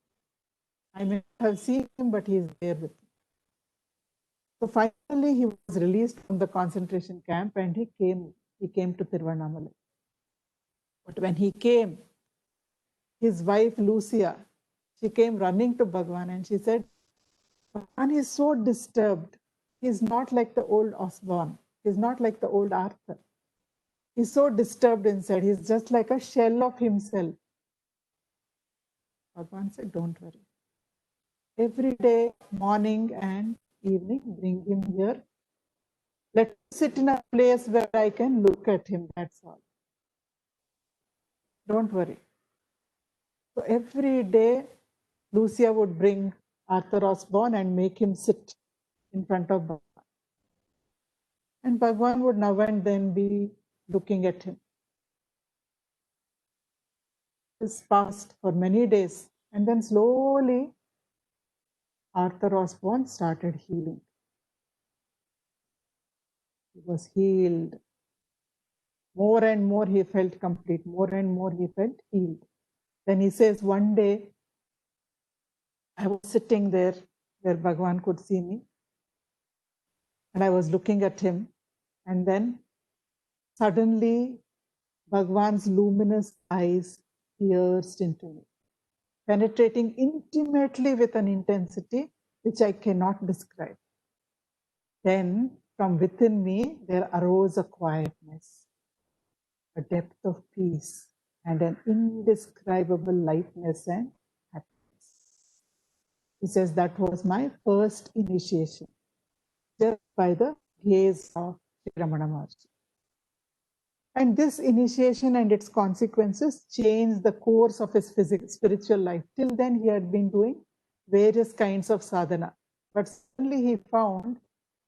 I may not have seen him, but he is there with me. So finally, he was released from the concentration camp and he came to Tiruvannamalai. But when he came, his wife Lucia, she came running to Bhagavan and she said, Bhagavan is so disturbed. He's not like the old Osborne. He's not like the old Arthur. He's so disturbed inside. He's just like a shell of himself. Bhagavan said, don't worry. Every day, morning and evening, bring him here. Let him sit in a place where I can look at him. That's all. Don't worry. So every day, Lucia would bring Arthur Osborne and make him sit in front of Bhagavan. And Bhagavan would now and then be looking at him. This passed for many days. And then slowly, Arthur Osborne started healing. He was healed. More and more he felt complete. More and more he felt healed. Then he says, one day, I was sitting there where Bhagavan could see me. And I was looking at him. And then suddenly, Bhagavan's luminous eyes pierced into me, penetrating intimately with an intensity which I cannot describe. Then, from within me, there arose a quietness, a depth of peace, and an indescribable lightness and happiness. He says that was my first initiation, just by the gaze of Sri Ramana Maharshi. And this initiation and its consequences changed the course of his spiritual life. Till then, he had been doing various kinds of sadhana. But suddenly he found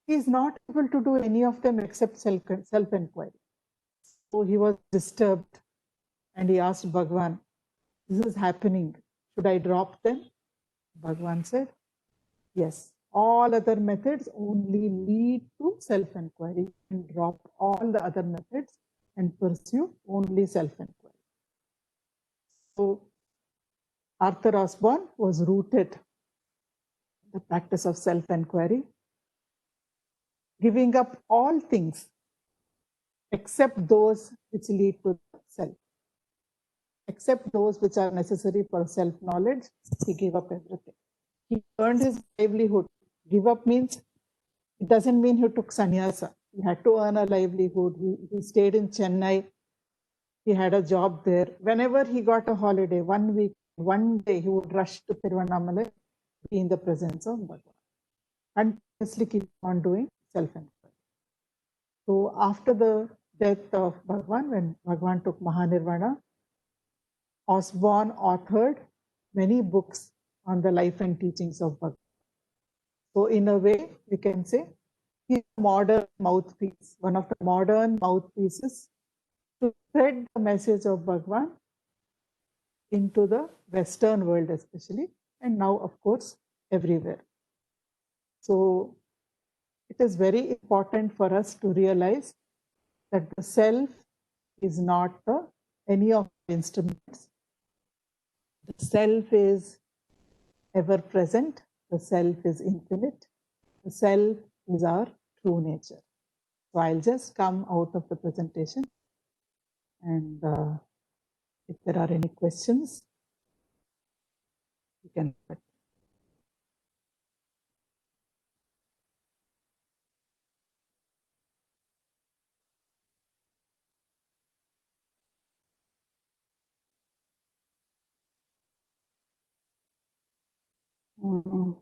he is not able to do any of them except self-inquiry. So he was disturbed and he asked Bhagavan, this is happening. Should I drop them? Bhagavan said, yes. All other methods only lead to self-inquiry, and drop all the other methods and pursue only self-inquiry. So Arthur Osborne was rooted in the practice of self-inquiry, giving up all things except those which lead to self, except those which are necessary for self-knowledge. He gave up everything. He earned his livelihood. Give up means, it doesn't mean he took sannyasa. He had to earn a livelihood. He stayed in Chennai. He had a job there. Whenever he got a holiday, 1 week, one day, he would rush to Tiruvannamalai, be in the presence of Bhagavan, and continuously keep on doing self-inquiry. So after the death of Bhagavan, when Bhagavan took Mahanirvana, Osborne authored many books on the life and teachings of Bhagavan. So in a way, we can say he's a modern mouthpiece, one of the modern mouthpieces to spread the message of Bhagavan into the Western world especially, and now of course everywhere. So it is very important for us to realize that the self is not any of the instruments. The self is ever present, the self is infinite, the self is our true nature. So I'll just come out of the presentation, and if there are any questions, you can.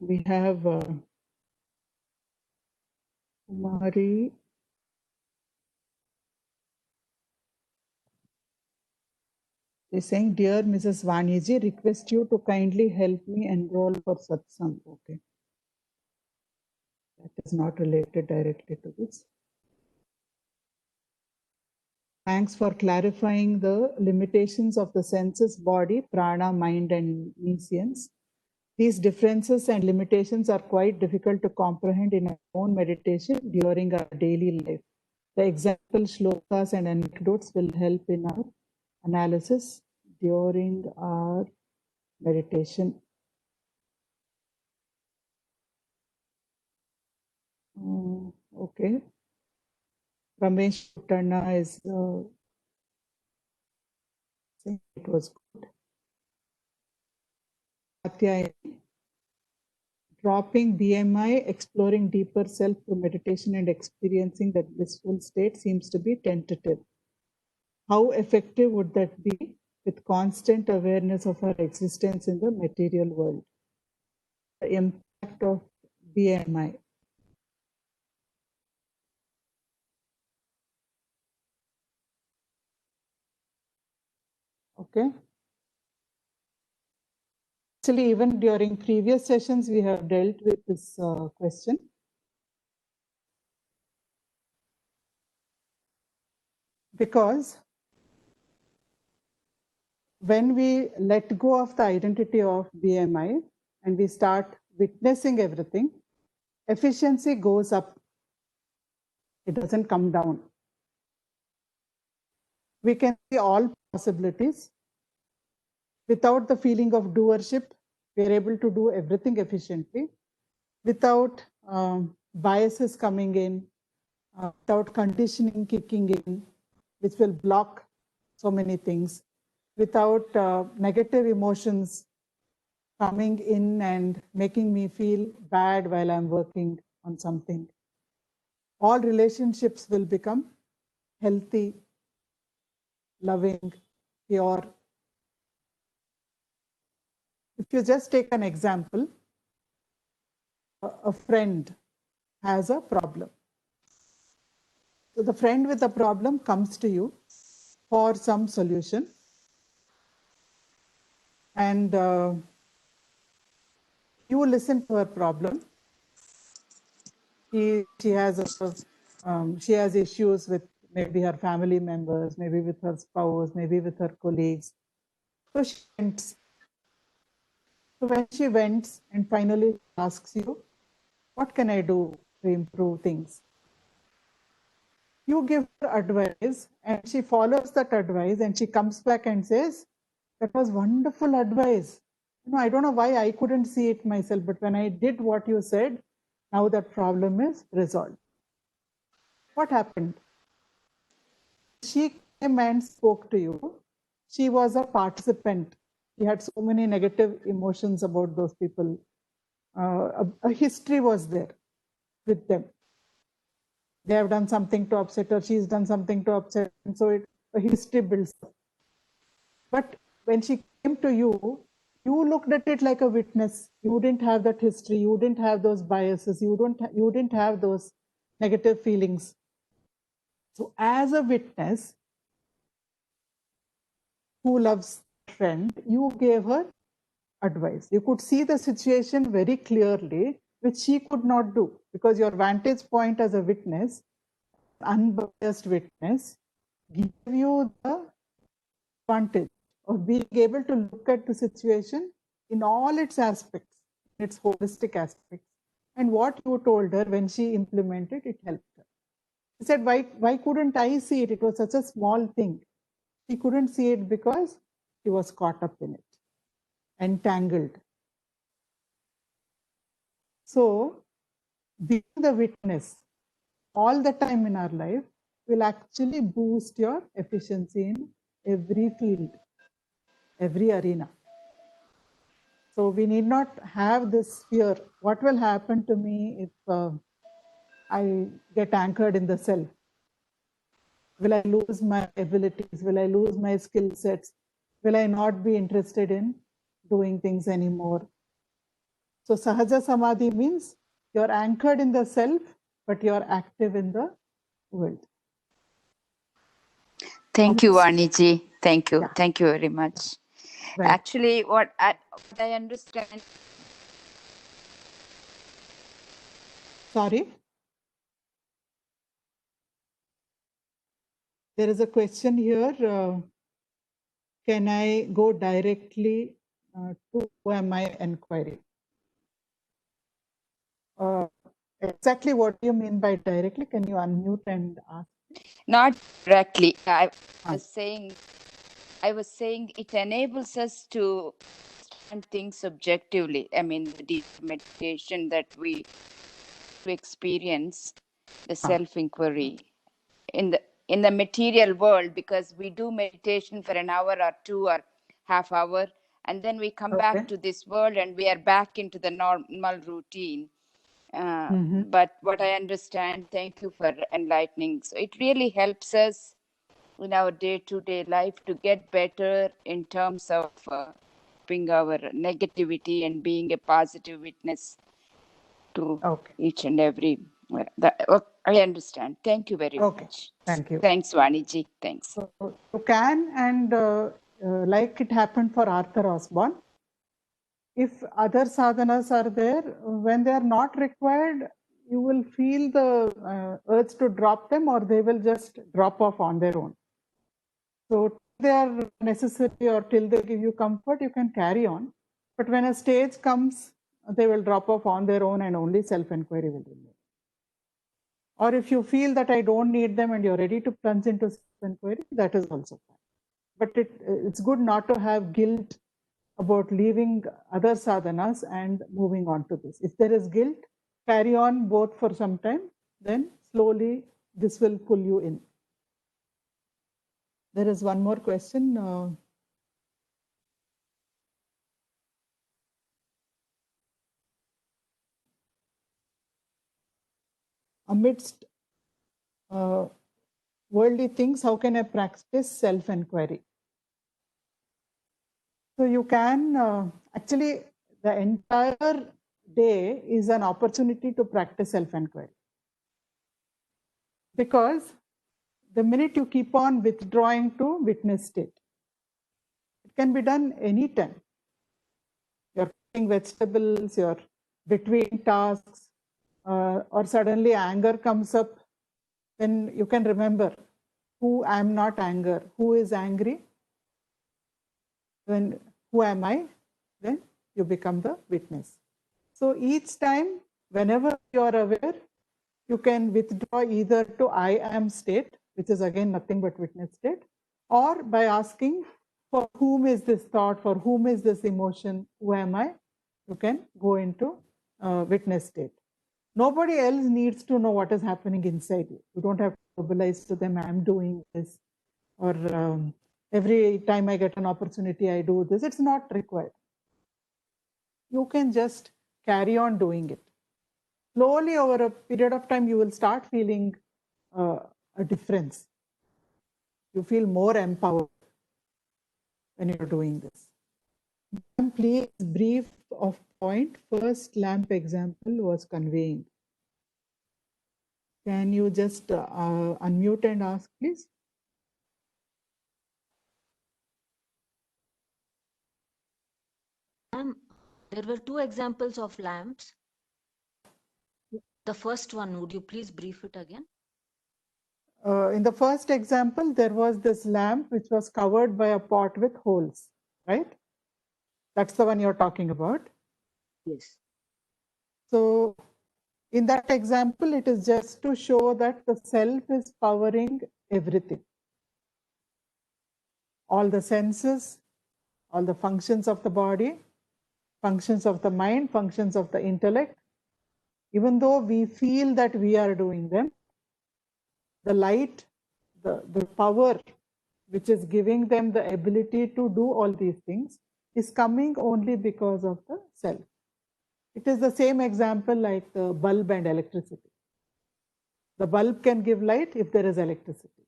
We have Kumari. They're saying, "Dear Mrs. Vaniji, request you to kindly help me enroll for satsang." Okay. That is not related directly to this. Thanks for clarifying the limitations of the senses, body, prana, mind, and nescience. These differences and limitations are quite difficult to comprehend in our own meditation during our daily life. The example shlokas and anecdotes will help in our analysis during our meditation. Okay. Ramesh Putana is saying it was good. Katyayani, dropping BMI, exploring deeper self through meditation and experiencing that blissful state seems to be tentative. How effective would that be with constant awareness of our existence in the material world? The impact of BMI. Okay. Actually, even during previous sessions, we have dealt with this question. Because when we let go of the identity of BMI and we start witnessing everything, efficiency goes up. It doesn't come down. We can see all possibilities. Without the feeling of doership, we are able to do everything efficiently. Without biases coming in, without conditioning kicking in, which will block so many things, without negative emotions coming in and making me feel bad while I'm working on something. All relationships will become healthy, loving, pure. If you just take an example, a friend has a problem. So the friend with a problem comes to you for some solution, and you listen to her problem. She has issues with maybe her family members, maybe with her spouse, maybe with her colleagues. So she vents. So when she vents and finally asks you, "What can I do to improve things?" You give her advice and she follows that advice and she comes back and says, "That was wonderful advice. I don't know why I couldn't see it myself, but when I did what you said, now that problem is resolved." What happened? She came and spoke to you. She was a participant. She had so many negative emotions about those people. A history was there with them. They have done something to upset her, she's done something to upset, and so a history builds up. But when she came to you, you looked at it like a witness. You didn't have that history, you didn't have those biases, you didn't have those negative feelings. So as a witness who loves a friend, you gave her advice. You could see the situation very clearly, which she could not do, because your vantage point as a witness, unbiased witness, give you the advantage of being able to look at the situation in all its aspects, its holistic aspects. And what you told her when she implemented, it helped her. She said, why couldn't I see it? It was such a small thing. She couldn't see it because she was caught up in it, entangled. So being the witness all the time in our life will actually boost your efficiency in every field, every arena. So we need not have this fear. What will happen to me if I get anchored in the self? Will I lose my abilities? Will I lose my skill sets? Will I not be interested in doing things anymore? So Sahaja Samadhi means you're anchored in the self, but you're active in the world. Thank you, Vaniji. Thank you. Yeah. Thank you very much. Right. Actually, what I understand. Sorry. There is a question here. Can I go directly to who am I inquiry? Exactly what do you mean by directly? Can you unmute and ask? Not directly. I was saying it enables us to understand things subjectively. I mean, the deep meditation that we experience, the self-inquiry in the material world, because we do meditation for an hour or 2 or half hour, and then we come back to this world and we are back into the normal routine. But what I understand, thank you for enlightening. So it really helps us in our day-to-day life to get better in terms of being our negativity and being a positive witness to each and every. I understand. Thank you very much. Thank you. Thanks, Vaniji. Thanks. So you can, and like it happened for Arthur Osborne, if other sadhanas are there, when they are not required, you will feel the urge to drop them, or they will just drop off on their own. So they are necessary, or till they give you comfort, you can carry on. But when a stage comes, they will drop off on their own and only self-inquiry will remain. Or if you feel that I don't need them and you're ready to plunge into self-inquiry, that is also fine. But it's good not to have guilt about leaving other sadhanas and moving on to this. If there is guilt, carry on both for some time, then slowly this will pull you in. There is one more question. Amidst worldly things, how can I practice self-inquiry? So you can, actually, the entire day is an opportunity to practice self-inquiry. Because the minute you keep on withdrawing to witness state, it can be done anytime. You're cutting vegetables, you're between tasks, or suddenly anger comes up, then you can remember who I'm not anger, who is angry, then who am I? Then you become the witness. So each time, whenever you are aware, you can withdraw either to I am state, which is again nothing but witness state, or by asking for whom is this thought, for whom is this emotion, who am I? You can go into witness state. Nobody else needs to know what is happening inside you. You don't have to verbalize to them, I'm doing this, or every time I get an opportunity, I do this. It's not required. You can just carry on doing it. Slowly, over a period of time, you will start feeling a difference. You feel more empowered when you're doing this. Please brief of point first lamp example was conveying. Can you just unmute and ask, please? There were two examples of lamps. The first one, would you please brief it again? In the first example, there was this lamp which was covered by a pot with holes, right? That's the one you're talking about. Yes. So in that example, it is just to show that the self is powering everything. All the senses, all the functions of the body, functions of the mind, functions of the intellect. Even though we feel that we are doing them, the light, the power which is giving them the ability to do all these things is coming only because of the cell. It is the same example like the bulb and electricity. The bulb can give light if there is electricity.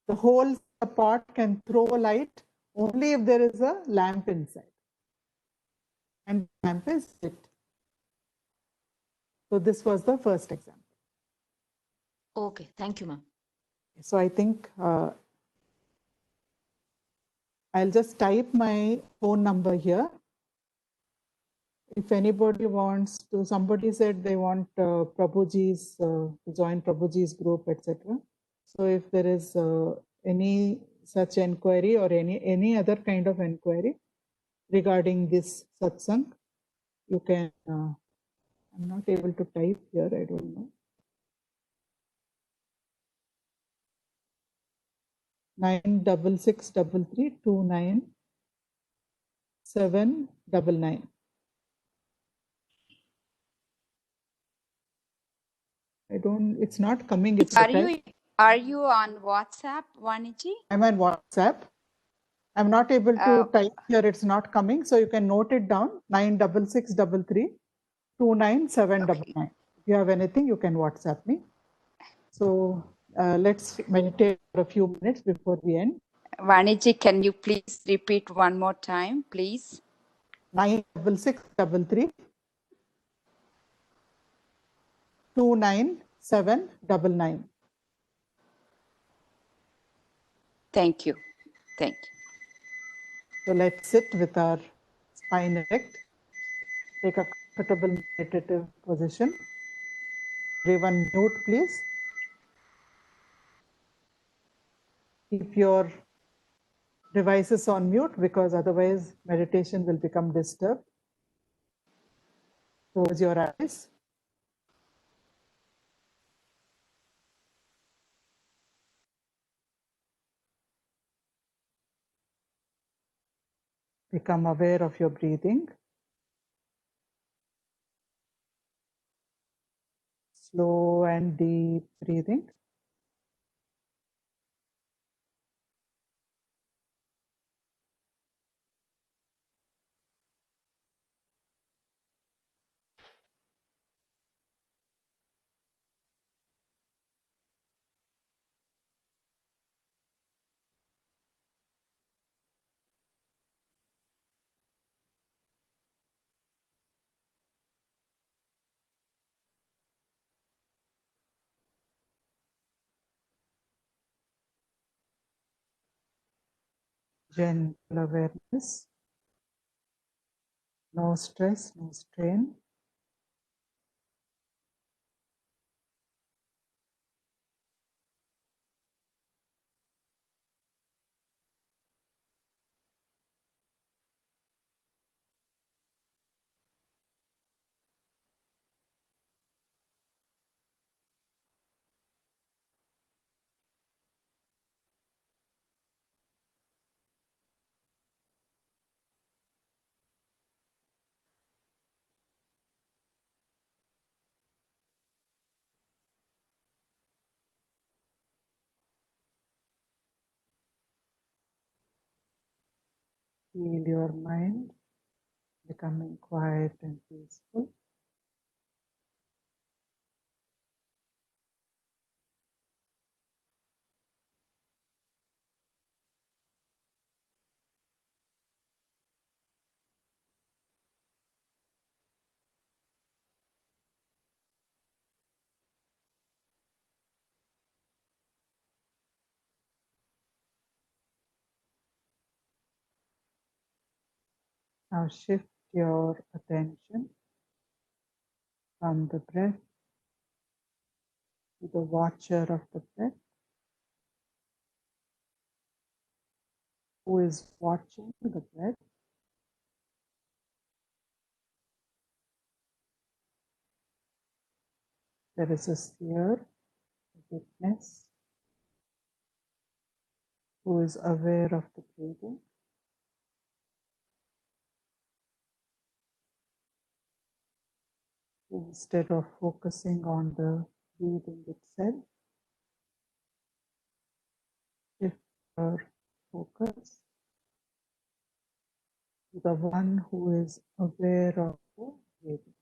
The whole pot can throw light only if there is a lamp inside. And the lamp is lit. So this was the first example. Okay, thank you, ma'am. So I think I'll just type my phone number here. If anybody wants to, somebody said they want Prabhuji's, to join Prabhuji's group, etc. So if there is any such inquiry or any other kind of inquiry regarding this satsang, you can, I'm not able to type here, I don't know. 9663297799. I don't, it's not coming. It's Are you on WhatsApp, Vaniji? I'm on WhatsApp. I'm not able to type here. It's not coming. So you can note it down. 9663329799. If you have anything, you can WhatsApp me. So let's meditate for a few minutes before we end. Vaniji, can you please repeat one more time, please? 9663329799. Thank you. Thank you. So let's sit with our spine erect. Take a comfortable meditative position. Everyone mute, please. Keep your devices on mute because otherwise meditation will become disturbed. Close your eyes. Become aware of your breathing. Slow and deep breathing. Gentle awareness. No stress, no strain. Feel your mind becoming quiet and peaceful. Now shift your attention from the breath to the watcher of the breath, who is watching the breath. There is a sphere, a witness, who is aware of the breathing. Instead of focusing on the breathing itself, your focus to the one who is aware of the breathing.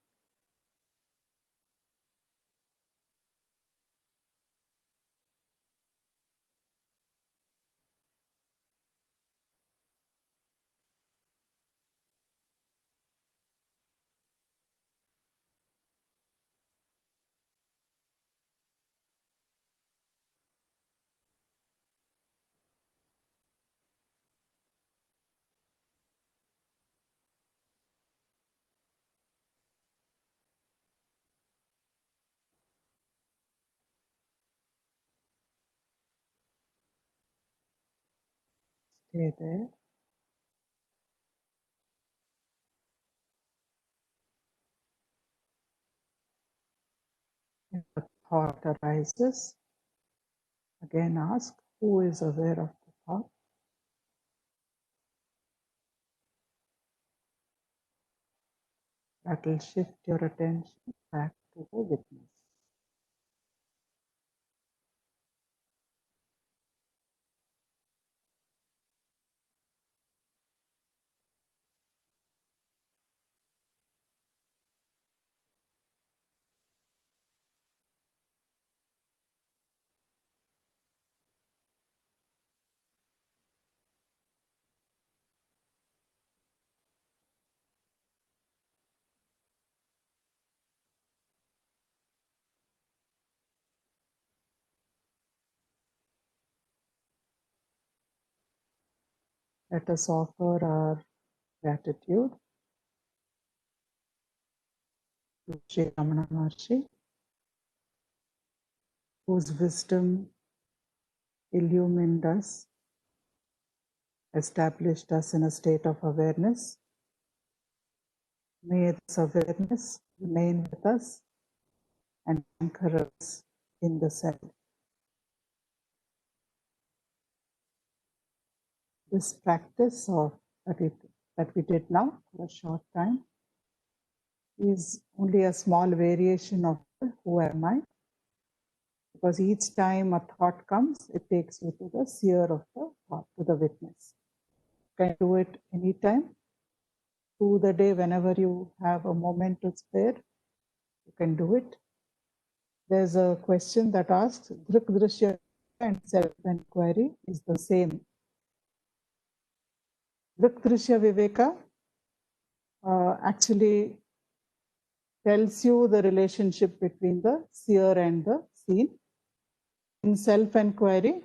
Stay there. If a thought arises, again ask, who is aware of the thought? That will shift your attention back to the witness. Let us offer our gratitude to Sri Ramana Maharshi, whose wisdom illumined us, established us in a state of awareness. May this awareness remain with us and anchor us in the self. This practice that we did now for a short time is only a small variation of who am I, because each time a thought comes, it takes you to the seer of the thought, to the witness. You can do it anytime, through the day, whenever you have a moment to spare, you can do it. There's a question that asks, Drik Drishya and self-inquiry is the same. Drik Drishya Viveka actually tells you the relationship between the seer and the seen. In self-inquiry,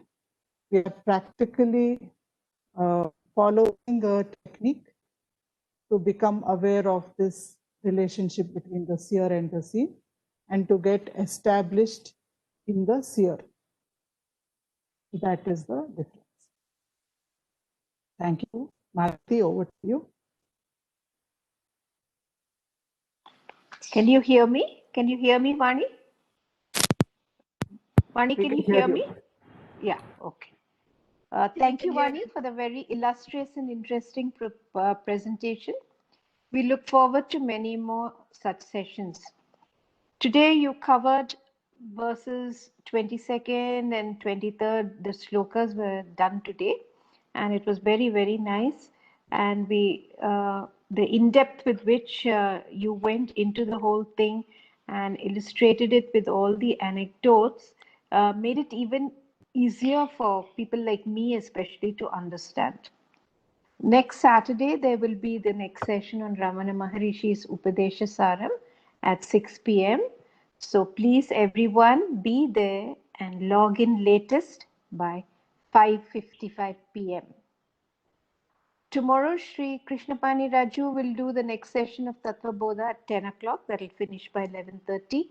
we are practically following a technique to become aware of this relationship between the seer and the seen and to get established in the seer. That is the difference. Thank you. Malati, over to you. Can you hear me? Can you hear me, Vani? Vani, can you hear me? Yeah, okay. Thank you, Vani, for the very illustrious and interesting presentation. We look forward to many more such sessions. Today you covered verses 22nd and 23rd. The slokas were done today, and it was very, very nice. And the in-depth with which you went into the whole thing and illustrated it with all the anecdotes made it even easier for people like me, especially, to understand. Next Saturday, there will be the next session on Ramana Maharishi's Upadesha Saram at 6 p.m. So please, everyone, be there and log in latest by 5:55 p.m. Tomorrow, Sri Krishnapani Raju will do the next session of Tattva Bodha at 10 o'clock. That will finish by 11:30.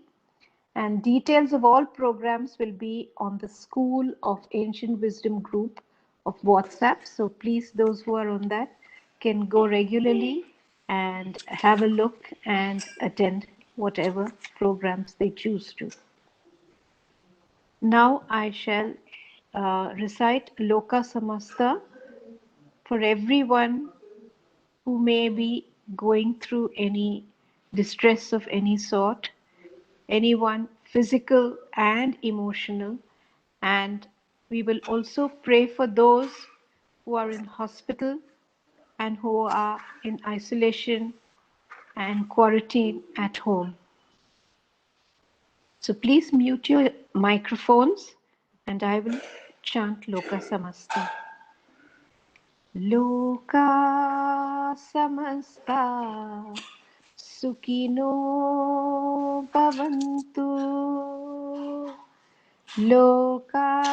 And details of all programs will be on the School of Ancient Wisdom group of WhatsApp. So please, those who are on that can go regularly and have a look and attend whatever programs they choose to. Now I shall recite Loka Samasta for everyone who may be going through any distress of any sort, anyone physical and emotional, and We will also pray for those who are in hospital and who are in isolation and quarantine at home. So please mute your microphones and I will chant Loka Samasta. Loka Samasta Sukhino Bhavantu. Loka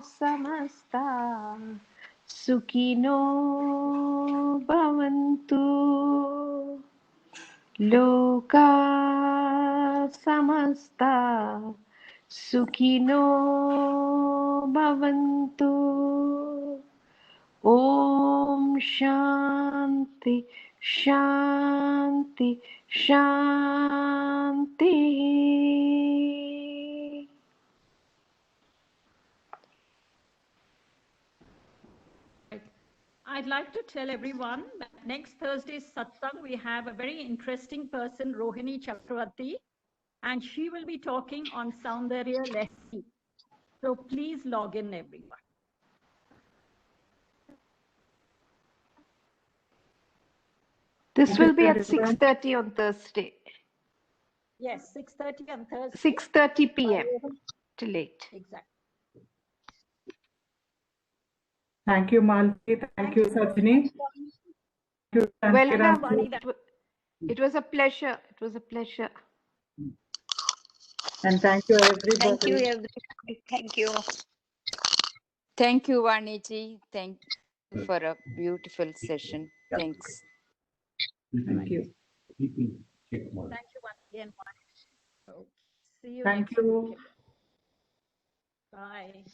Samasta Sukhino Bhavantu. Loka Samasta Sukhino Bhavantu. Om Shanti Shanti Shanti. I'd like to tell everyone that next Thursday's satsang, we have a very interesting person, Rohini Chakravarti, and she will be talking on Saundarya Lahari. So please log in, everyone. This will be at 6:30 on Thursday. Yes, 6:30 on Thursday. 6:30 p.m. till 8. Exactly. Thank you, Malti. Thank you, Sajni. Thank you, Welcome. Tankiran. It was a pleasure. It was a pleasure. And thank you, everybody. Thank you, everybody. Thank you. Thank you, Vaniji. Thank you for a beautiful session. Thanks. Thank you. Thank you once again. So, see you Thank next you. week. Bye.